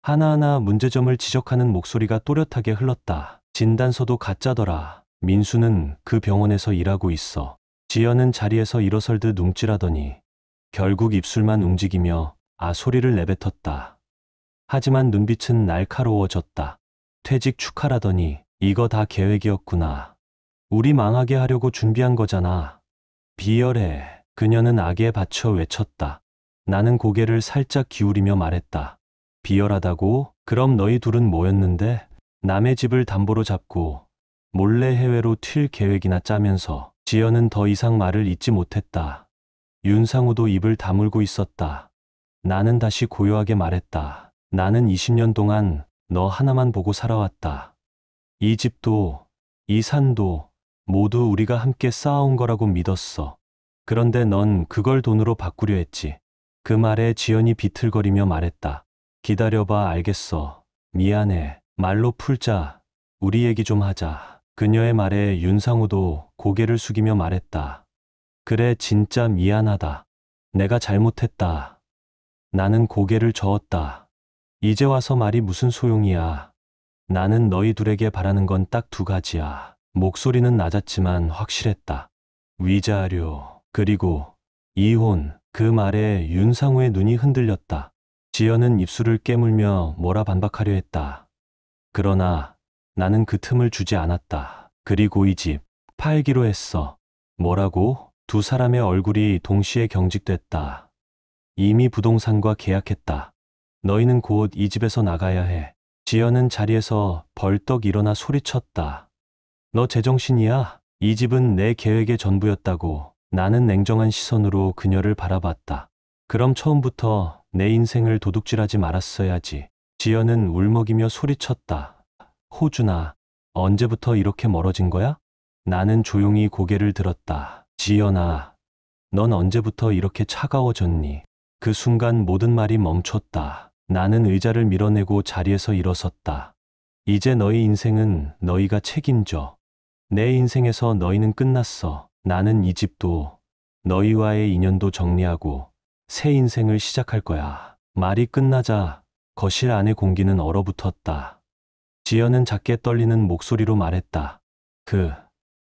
하나하나 문제점을 지적하는 목소리가 또렷하게 흘렀다. 진단서도 가짜더라. 민수는 그 병원에서 일하고 있어. 지연은 자리에서 일어설듯 움찔하더니 결국 입술만 움직이며 소리를 내뱉었다. 하지만 눈빛은 날카로워졌다. 퇴직 축하라더니 이거 다 계획이었구나. 우리 망하게 하려고 준비한 거잖아. 비열해. 그녀는 악에 받쳐 외쳤다. 나는 고개를 살짝 기울이며 말했다. 비열하다고? 그럼 너희 둘은 뭐였는데? 남의 집을 담보로 잡고 몰래 해외로 튈 계획이나 짜면서. 지연은 더 이상 말을 잇지 못했다. 윤상우도 입을 다물고 있었다. 나는 다시 고요하게 말했다. 나는 20년 동안 너 하나만 보고 살아왔다. 이 집도, 이 산도 모두 우리가 함께 쌓아온 거라고 믿었어. 그런데 넌 그걸 돈으로 바꾸려 했지. 그 말에 지연이 비틀거리며 말했다. 기다려봐, 알겠어. 미안해. 말로 풀자. 우리 얘기 좀 하자. 그녀의 말에 윤상우도 고개를 숙이며 말했다. 그래, 진짜 미안하다. 내가 잘못했다. 나는 고개를 저었다. 이제 와서 말이 무슨 소용이야. 나는 너희 둘에게 바라는 건 딱 두 가지야. 목소리는 낮았지만 확실했다. 위자료, 그리고 이혼. 그 말에 윤상우의 눈이 흔들렸다. 지연은 입술을 깨물며 뭐라 반박하려 했다. 그러나 나는 그 틈을 주지 않았다. 그리고 이 집 팔기로 했어. 뭐라고? 두 사람의 얼굴이 동시에 경직됐다. 이미 부동산과 계약했다. 너희는 곧 이 집에서 나가야 해. 지연은 자리에서 벌떡 일어나 소리쳤다. 너 제정신이야? 이 집은 내 계획의 전부였다고. 나는 냉정한 시선으로 그녀를 바라봤다. 그럼 처음부터 내 인생을 도둑질하지 말았어야지. 지연은 울먹이며 소리쳤다. 호준아, 언제부터 이렇게 멀어진 거야? 나는 조용히 고개를 들었다. 지연아, 넌 언제부터 이렇게 차가워졌니? 그 순간 모든 말이 멈췄다. 나는 의자를 밀어내고 자리에서 일어섰다. 이제 너희 인생은 너희가 책임져. 내 인생에서 너희는 끝났어. 나는 이 집도 너희와의 인연도 정리하고 새 인생을 시작할 거야. 말이 끝나자 거실 안의 공기는 얼어붙었다. 지연은 작게 떨리는 목소리로 말했다.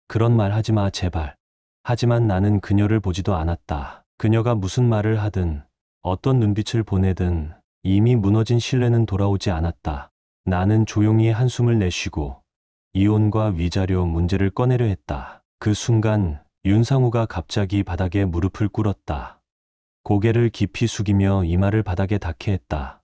그런 말 하지 마, 제발. 하지만 나는 그녀를 보지도 않았다. 그녀가 무슨 말을 하든 어떤 눈빛을 보내든 이미 무너진 신뢰는 돌아오지 않았다. 나는 조용히 한숨을 내쉬고 이혼과 위자료 문제를 꺼내려 했다. 그 순간 윤상우가 갑자기 바닥에 무릎을 꿇었다. 고개를 깊이 숙이며 이마를 바닥에 닿게 했다.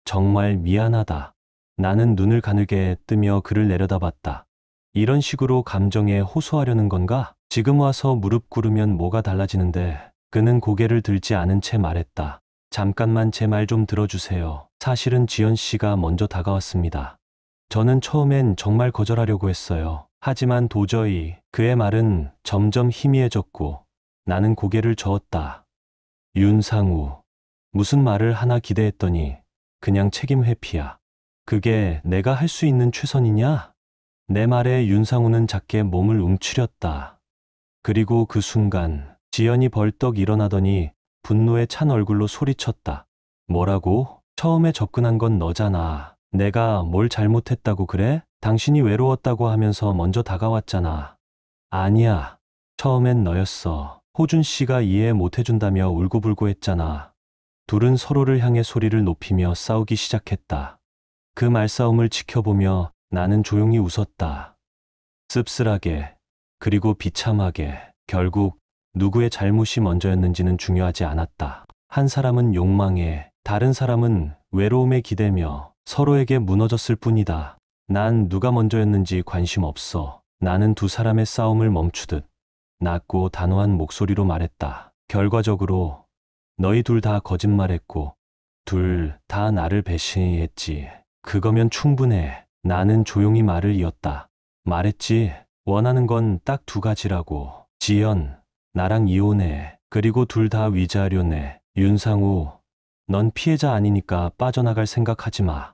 정말 미안하다. 나는 눈을 가늘게 뜨며 그를 내려다봤다. 이런 식으로 감정에 호소하려는 건가? 지금 와서 무릎 꿇으면 뭐가 달라지는데? 그는 고개를 들지 않은 채 말했다. 잠깐만 제 말 좀 들어주세요. 사실은 지연 씨가 먼저 다가왔습니다. 저는 처음엔 정말 거절하려고 했어요. 하지만 도저히 그의 말은 점점 희미해졌고 나는 고개를 저었다. 윤상우. 무슨 말을 하나 기대했더니 그냥 책임 회피야. 그게 내가 할 수 있는 최선이냐? 내 말에 윤상우는 작게 몸을 움츠렸다. 그리고 그 순간 지연이 벌떡 일어나더니 분노에 찬 얼굴로 소리쳤다. 뭐라고? 처음에 접근한 건 너잖아. 내가 뭘 잘못했다고 그래? 당신이 외로웠다고 하면서 먼저 다가왔잖아. 아니야. 처음엔 너였어. 호준 씨가 이해 못 해준다며 울고불고 했잖아. 둘은 서로를 향해 소리를 높이며 싸우기 시작했다. 그 말싸움을 지켜보며 나는 조용히 웃었다. 씁쓸하게, 그리고 비참하게. 결국 누구의 잘못이 먼저였는지는 중요하지 않았다. 한 사람은 욕망에, 다른 사람은 외로움에 기대며 서로에게 무너졌을 뿐이다. 난 누가 먼저였는지 관심 없어. 나는 두 사람의 싸움을 멈추듯 낮고 단호한 목소리로 말했다. 결과적으로 너희 둘 다 거짓말했고 둘 다 나를 배신했지. 그거면 충분해. 나는 조용히 말을 이었다. 말했지. 원하는 건 딱 두 가지라고. 지연, 나랑 이혼해. 그리고 둘 다 위자료내. 윤상우, 넌 피해자 아니니까 빠져나갈 생각하지 마.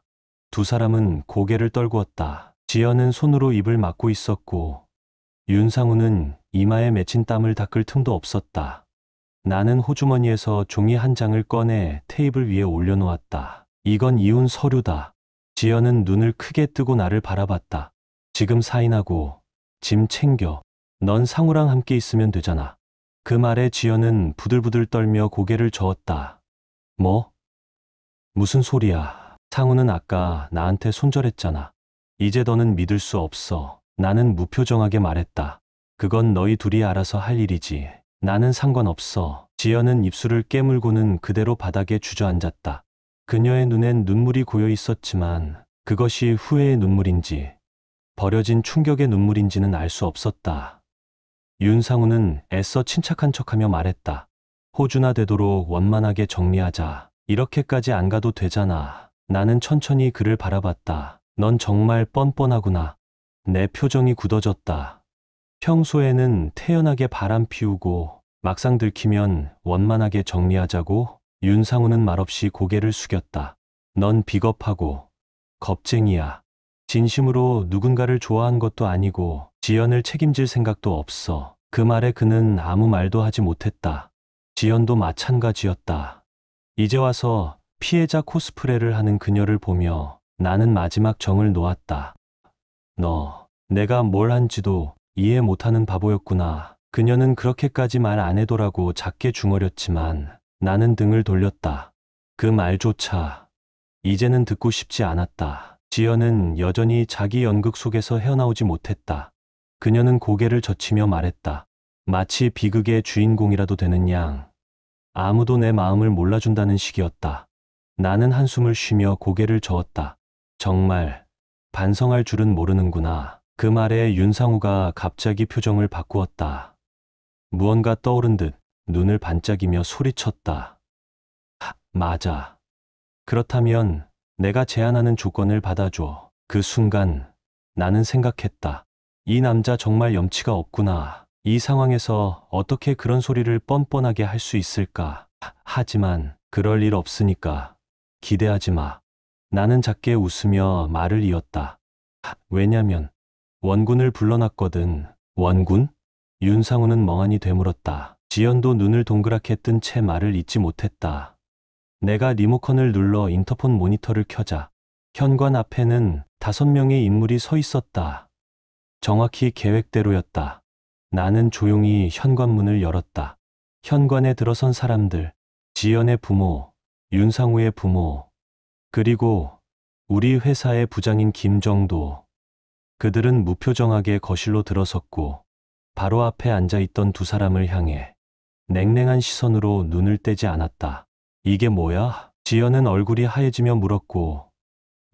두 사람은 고개를 떨구었다. 지연은 손으로 입을 막고 있었고 윤상우는 이마에 맺힌 땀을 닦을 틈도 없었다. 나는 호주머니에서 종이 한 장을 꺼내 테이블 위에 올려놓았다. 이건 이혼 서류다. 지연은 눈을 크게 뜨고 나를 바라봤다. 지금 사인하고 짐 챙겨. 넌 상우랑 함께 있으면 되잖아. 그 말에 지연은 부들부들 떨며 고개를 저었다. 뭐? 무슨 소리야. 상우는 아까 나한테 손절했잖아. 이제 너는 믿을 수 없어. 나는 무표정하게 말했다. 그건 너희 둘이 알아서 할 일이지. 나는 상관없어. 지연은 입술을 깨물고는 그대로 바닥에 주저앉았다. 그녀의 눈엔 눈물이 고여 있었지만 그것이 후회의 눈물인지 버려진 충격의 눈물인지는 알 수 없었다. 윤상우는 애써 침착한 척하며 말했다. 호준아, 되도록 원만하게 정리하자. 이렇게까지 안 가도 되잖아. 나는 천천히 그를 바라봤다. 넌 정말 뻔뻔하구나. 내 표정이 굳어졌다. 평소에는 태연하게 바람 피우고 막상 들키면 원만하게 정리하자고. 윤상우는 말없이 고개를 숙였다. 넌 비겁하고 겁쟁이야. 진심으로 누군가를 좋아한 것도 아니고 지연을 책임질 생각도 없어. 그 말에 그는 아무 말도 하지 못했다. 지연도 마찬가지였다. 이제 와서 피해자 코스프레를 하는 그녀를 보며 나는 마지막 정을 놓았다. 너, 내가 뭘 한지도 이해 못하는 바보였구나. 그녀는 그렇게까지 말 안 해도라고 작게 중얼였지만 나는 등을 돌렸다. 그 말조차 이제는 듣고 싶지 않았다. 지연은 여전히 자기 연극 속에서 헤어나오지 못했다. 그녀는 고개를 젖히며 말했다. 마치 비극의 주인공이라도 되는 양. 아무도 내 마음을 몰라준다는 식이었다. 나는 한숨을 쉬며 고개를 저었다. 정말 반성할 줄은 모르는구나. 그 말에 윤상우가 갑자기 표정을 바꾸었다. 무언가 떠오른 듯 눈을 반짝이며 소리쳤다. 맞아. 그렇다면 내가 제안하는 조건을 받아줘. 그 순간 나는 생각했다. 이 남자 정말 염치가 없구나. 이 상황에서 어떻게 그런 소리를 뻔뻔하게 할 수 있을까? 하지만 그럴 일 없으니까 기대하지 마. 나는 작게 웃으며 말을 이었다. 왜냐면 원군을 불러놨거든. 원군? 윤상우는 멍하니 되물었다. 지연도 눈을 동그랗게 뜬 채 말을 잇지 못했다. 내가 리모컨을 눌러 인터폰 모니터를 켜자 현관 앞에는 5명의 인물이 서 있었다. 정확히 계획대로였다. 나는 조용히 현관문을 열었다. 현관에 들어선 사람들, 지연의 부모, 윤상우의 부모, 그리고 우리 회사의 부장인 김정도. 그들은 무표정하게 거실로 들어섰고 바로 앞에 앉아있던 두 사람을 향해 냉랭한 시선으로 눈을 떼지 않았다. 이게 뭐야? 지연은 얼굴이 하얘지며 물었고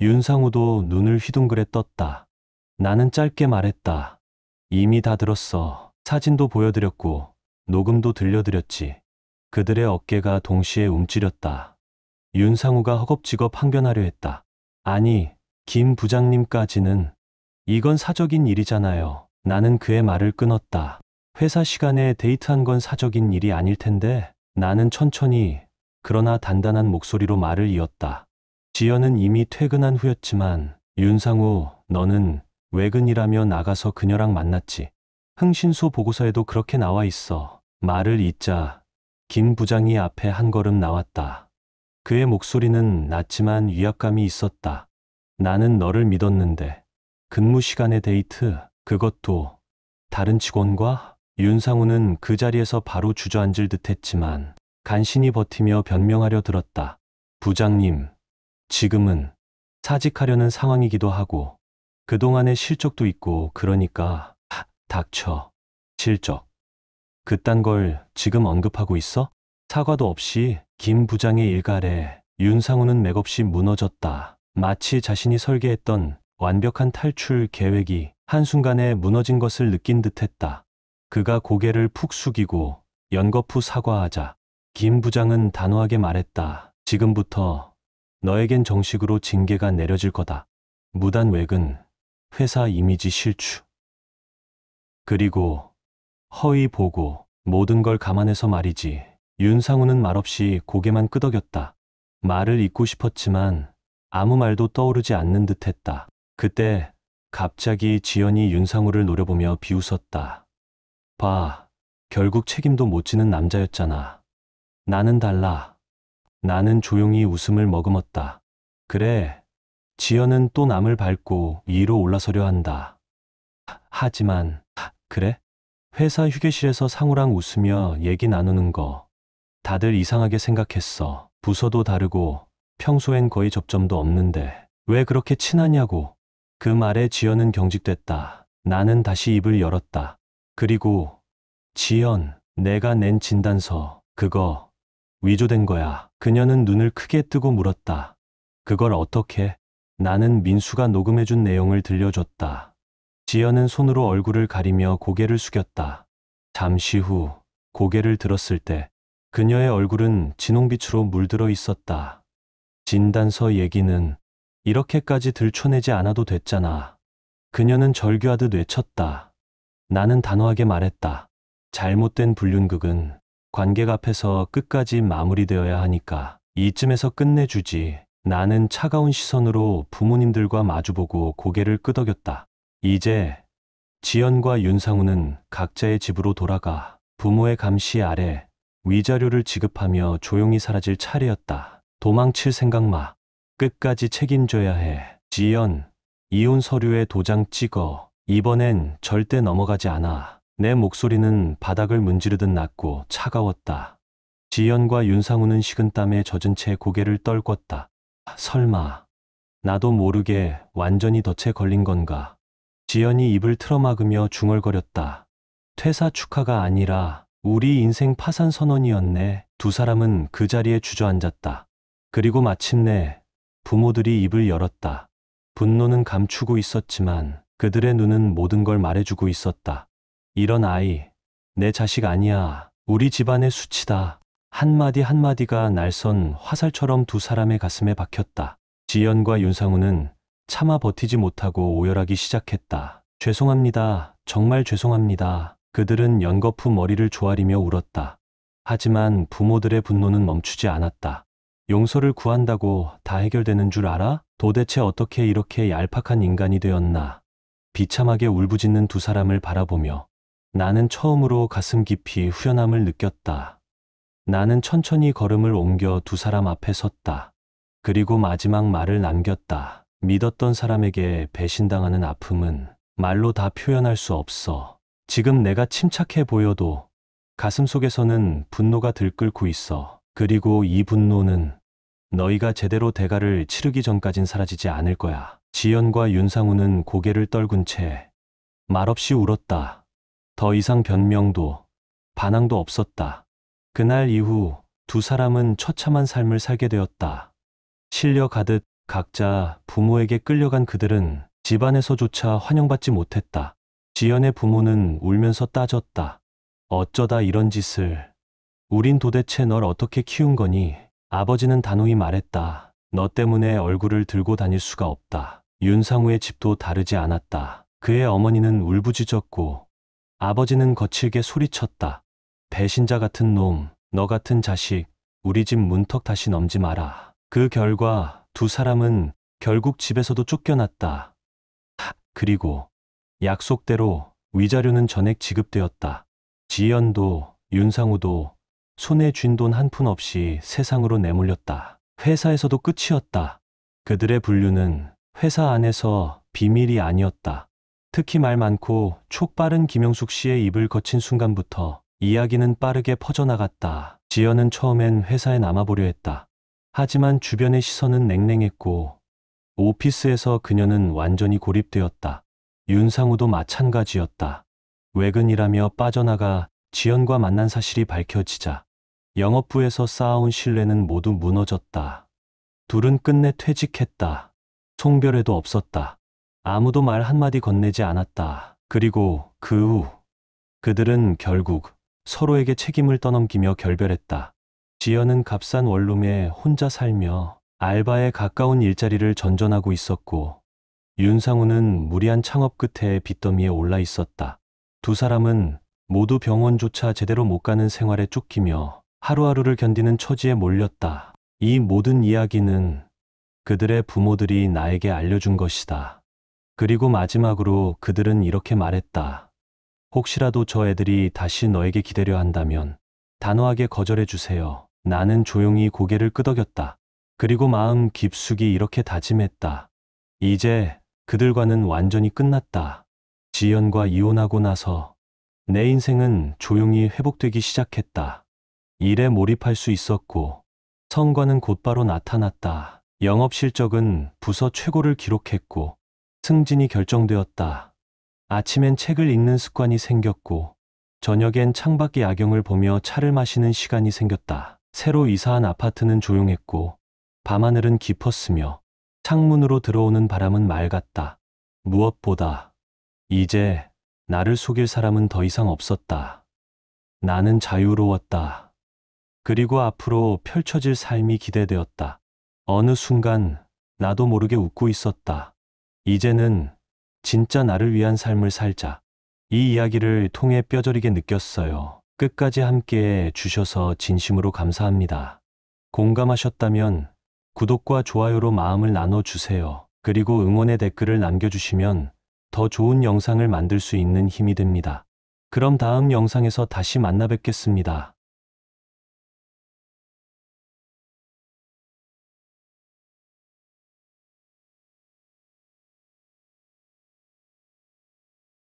윤상우도 눈을 휘둥그레 떴다. 나는 짧게 말했다. 이미 다 들었어. 사진도 보여드렸고 녹음도 들려드렸지. 그들의 어깨가 동시에 움츠렸다. 윤상우가 허겁지겁 항변하려 했다. 아니, 김 부장님까지는. 이건 사적인 일이잖아요. 나는 그의 말을 끊었다. 회사 시간에 데이트한 건 사적인 일이 아닐 텐데. 나는 천천히 그러나 단단한 목소리로 말을 이었다. 지연은 이미 퇴근한 후였지만 윤상우, 너는 외근이라며 나가서 그녀랑 만났지. 흥신소 보고서에도 그렇게 나와 있어. 말을 잇자 김 부장이 앞에 한 걸음 나왔다. 그의 목소리는 낮지만 위압감이 있었다. 나는 너를 믿었는데 근무 시간에 데이트, 그것도 다른 직원과? 윤상우는 그 자리에서 바로 주저앉을 듯했지만 간신히 버티며 변명하려 들었다. 부장님, 지금은 사직하려는 상황이기도 하고 그동안의 실적도 있고 그러니까. 닥쳐. 실적. 그딴 걸 지금 언급하고 있어? 사과도 없이 김 부장의 일갈에 윤상우는 맥없이 무너졌다. 마치 자신이 설계했던 완벽한 탈출 계획이 한순간에 무너진 것을 느낀 듯했다. 그가 고개를 푹 숙이고 연거푸 사과하자 김 부장은 단호하게 말했다. 지금부터 너에겐 정식으로 징계가 내려질 거다. 무단 외근, 회사 이미지 실추, 그리고 허위 보고, 모든 걸 감안해서 말이지. 윤상우는 말없이 고개만 끄덕였다. 말을 잇고 싶었지만 아무 말도 떠오르지 않는 듯했다. 그때 갑자기 지연이 윤상우를 노려보며 비웃었다. 봐, 결국 책임도 못 지는 남자였잖아. 나는 달라. 나는 조용히 웃음을 머금었다. 그래, 지연은 또 남을 밟고 위로 올라서려 한다. 하지만, 그래? 회사 휴게실에서 상우랑 웃으며 얘기 나누는 거 다들 이상하게 생각했어. 부서도 다르고 평소엔 거의 접점도 없는데 왜 그렇게 친하냐고. 그 말에 지연은 경직됐다. 나는 다시 입을 열었다. 그리고 지연, 내가 낸 진단서, 그거 위조된 거야. 그녀는 눈을 크게 뜨고 물었다. 그걸 어떻게? 나는 민수가 녹음해준 내용을 들려줬다. 지연은 손으로 얼굴을 가리며 고개를 숙였다. 잠시 후 고개를 들었을 때 그녀의 얼굴은 진홍빛으로 물들어 있었다. 진단서 얘기는 이렇게까지 들춰내지 않아도 됐잖아. 그녀는 절규하듯 외쳤다. 나는 단호하게 말했다. 잘못된 불륜극은 관객 앞에서 끝까지 마무리되어야 하니까 이쯤에서 끝내주지. 나는 차가운 시선으로 부모님들과 마주보고 고개를 끄덕였다. 이제 지연과 윤상우는 각자의 집으로 돌아가 부모의 감시 아래 위자료를 지급하며 조용히 사라질 차례였다. 도망칠 생각 마. 끝까지 책임져야 해. 지연, 이혼 서류에 도장 찍어. 이번엔 절대 넘어가지 않아. 내 목소리는 바닥을 문지르듯 낮고 차가웠다. 지연과 윤상우는 식은땀에 젖은 채 고개를 떨궜다. 설마 나도 모르게 완전히 덫에 걸린 건가. 지연이 입을 틀어막으며 중얼거렸다. 퇴사 축하가 아니라 우리 인생 파산 선언이었네. 두 사람은 그 자리에 주저앉았다. 그리고 마침내 부모들이 입을 열었다. 분노는 감추고 있었지만 그들의 눈은 모든 걸 말해주고 있었다. 이런 아이, 내 자식 아니야. 우리 집안의 수치다. 한마디 한마디가 날선 화살처럼 두 사람의 가슴에 박혔다. 지연과 윤상우는 차마 버티지 못하고 오열하기 시작했다. 죄송합니다. 정말 죄송합니다. 그들은 연거푸 머리를 조아리며 울었다. 하지만 부모들의 분노는 멈추지 않았다. 용서를 구한다고 다 해결되는 줄 알아? 도대체 어떻게 이렇게 얄팍한 인간이 되었나? 비참하게 울부짖는 두 사람을 바라보며 나는 처음으로 가슴 깊이 후련함을 느꼈다. 나는 천천히 걸음을 옮겨 두 사람 앞에 섰다. 그리고 마지막 말을 남겼다. 믿었던 사람에게 배신당하는 아픔은 말로 다 표현할 수 없어. 지금 내가 침착해 보여도 가슴속에서는 분노가 들끓고 있어. 그리고 이 분노는 너희가 제대로 대가를 치르기 전까진 사라지지 않을 거야. 지연과 윤상우는 고개를 떨군 채 말없이 울었다. 더 이상 변명도 반항도 없었다. 그날 이후 두 사람은 처참한 삶을 살게 되었다. 실려가듯 각자 부모에게 끌려간 그들은 집안에서조차 환영받지 못했다. 지연의 부모는 울면서 따졌다. 어쩌다 이런 짓을. 우린 도대체 널 어떻게 키운 거니? 아버지는 단호히 말했다. 너 때문에 얼굴을 들고 다닐 수가 없다. 윤상우의 집도 다르지 않았다. 그의 어머니는 울부짖었고 아버지는 거칠게 소리쳤다. 배신자 같은 놈, 너 같은 자식, 우리 집 문턱 다시 넘지 마라. 그 결과 두 사람은 결국 집에서도 쫓겨났다. 그리고 약속대로 위자료는 전액 지급되었다. 지연도 윤상우도 손에 쥔 돈 한 푼 없이 세상으로 내몰렸다. 회사에서도 끝이었다. 그들의 분류는 회사 안에서 비밀이 아니었다. 특히 말 많고 촉 빠른 김영숙 씨의 입을 거친 순간부터 이야기는 빠르게 퍼져나갔다. 지연은 처음엔 회사에 남아보려 했다. 하지만 주변의 시선은 냉랭했고 오피스에서 그녀는 완전히 고립되었다. 윤상우도 마찬가지였다. 외근이라며 빠져나가 지연과 만난 사실이 밝혀지자 영업부에서 쌓아온 신뢰는 모두 무너졌다. 둘은 끝내 퇴직했다. 송별회도 없었다. 아무도 말 한마디 건네지 않았다. 그리고 그 후 그들은 결국 서로에게 책임을 떠넘기며 결별했다. 지연은 값싼 원룸에 혼자 살며 알바에 가까운 일자리를 전전하고 있었고 윤상우는 무리한 창업 끝에 빚더미에 올라 있었다. 두 사람은 모두 병원조차 제대로 못 가는 생활에 쫓기며 하루하루를 견디는 처지에 몰렸다. 이 모든 이야기는 그들의 부모들이 나에게 알려준 것이다. 그리고 마지막으로 그들은 이렇게 말했다. 혹시라도 저 애들이 다시 너에게 기대려 한다면 단호하게 거절해 주세요. 나는 조용히 고개를 끄덕였다. 그리고 마음 깊숙이 이렇게 다짐했다. 이제 그들과는 완전히 끝났다. 지연과 이혼하고 나서 내 인생은 조용히 회복되기 시작했다. 일에 몰입할 수 있었고 성과는 곧바로 나타났다. 영업 실적은 부서 최고를 기록했고 승진이 결정되었다. 아침엔 책을 읽는 습관이 생겼고 저녁엔 창밖의 야경을 보며 차를 마시는 시간이 생겼다. 새로 이사한 아파트는 조용했고 밤하늘은 깊었으며 창문으로 들어오는 바람은 맑았다. 무엇보다 이제 나를 속일 사람은 더 이상 없었다. 나는 자유로웠다. 그리고 앞으로 펼쳐질 삶이 기대되었다. 어느 순간 나도 모르게 웃고 있었다. 이제는 진짜 나를 위한 삶을 살자. 이 이야기를 통해 뼈저리게 느꼈어요. 끝까지 함께해 주셔서 진심으로 감사합니다. 공감하셨다면 구독과 좋아요로 마음을 나눠주세요. 그리고 응원의 댓글을 남겨주시면 더 좋은 영상을 만들 수 있는 힘이 됩니다. 그럼 다음 영상에서 다시 만나 뵙겠습니다.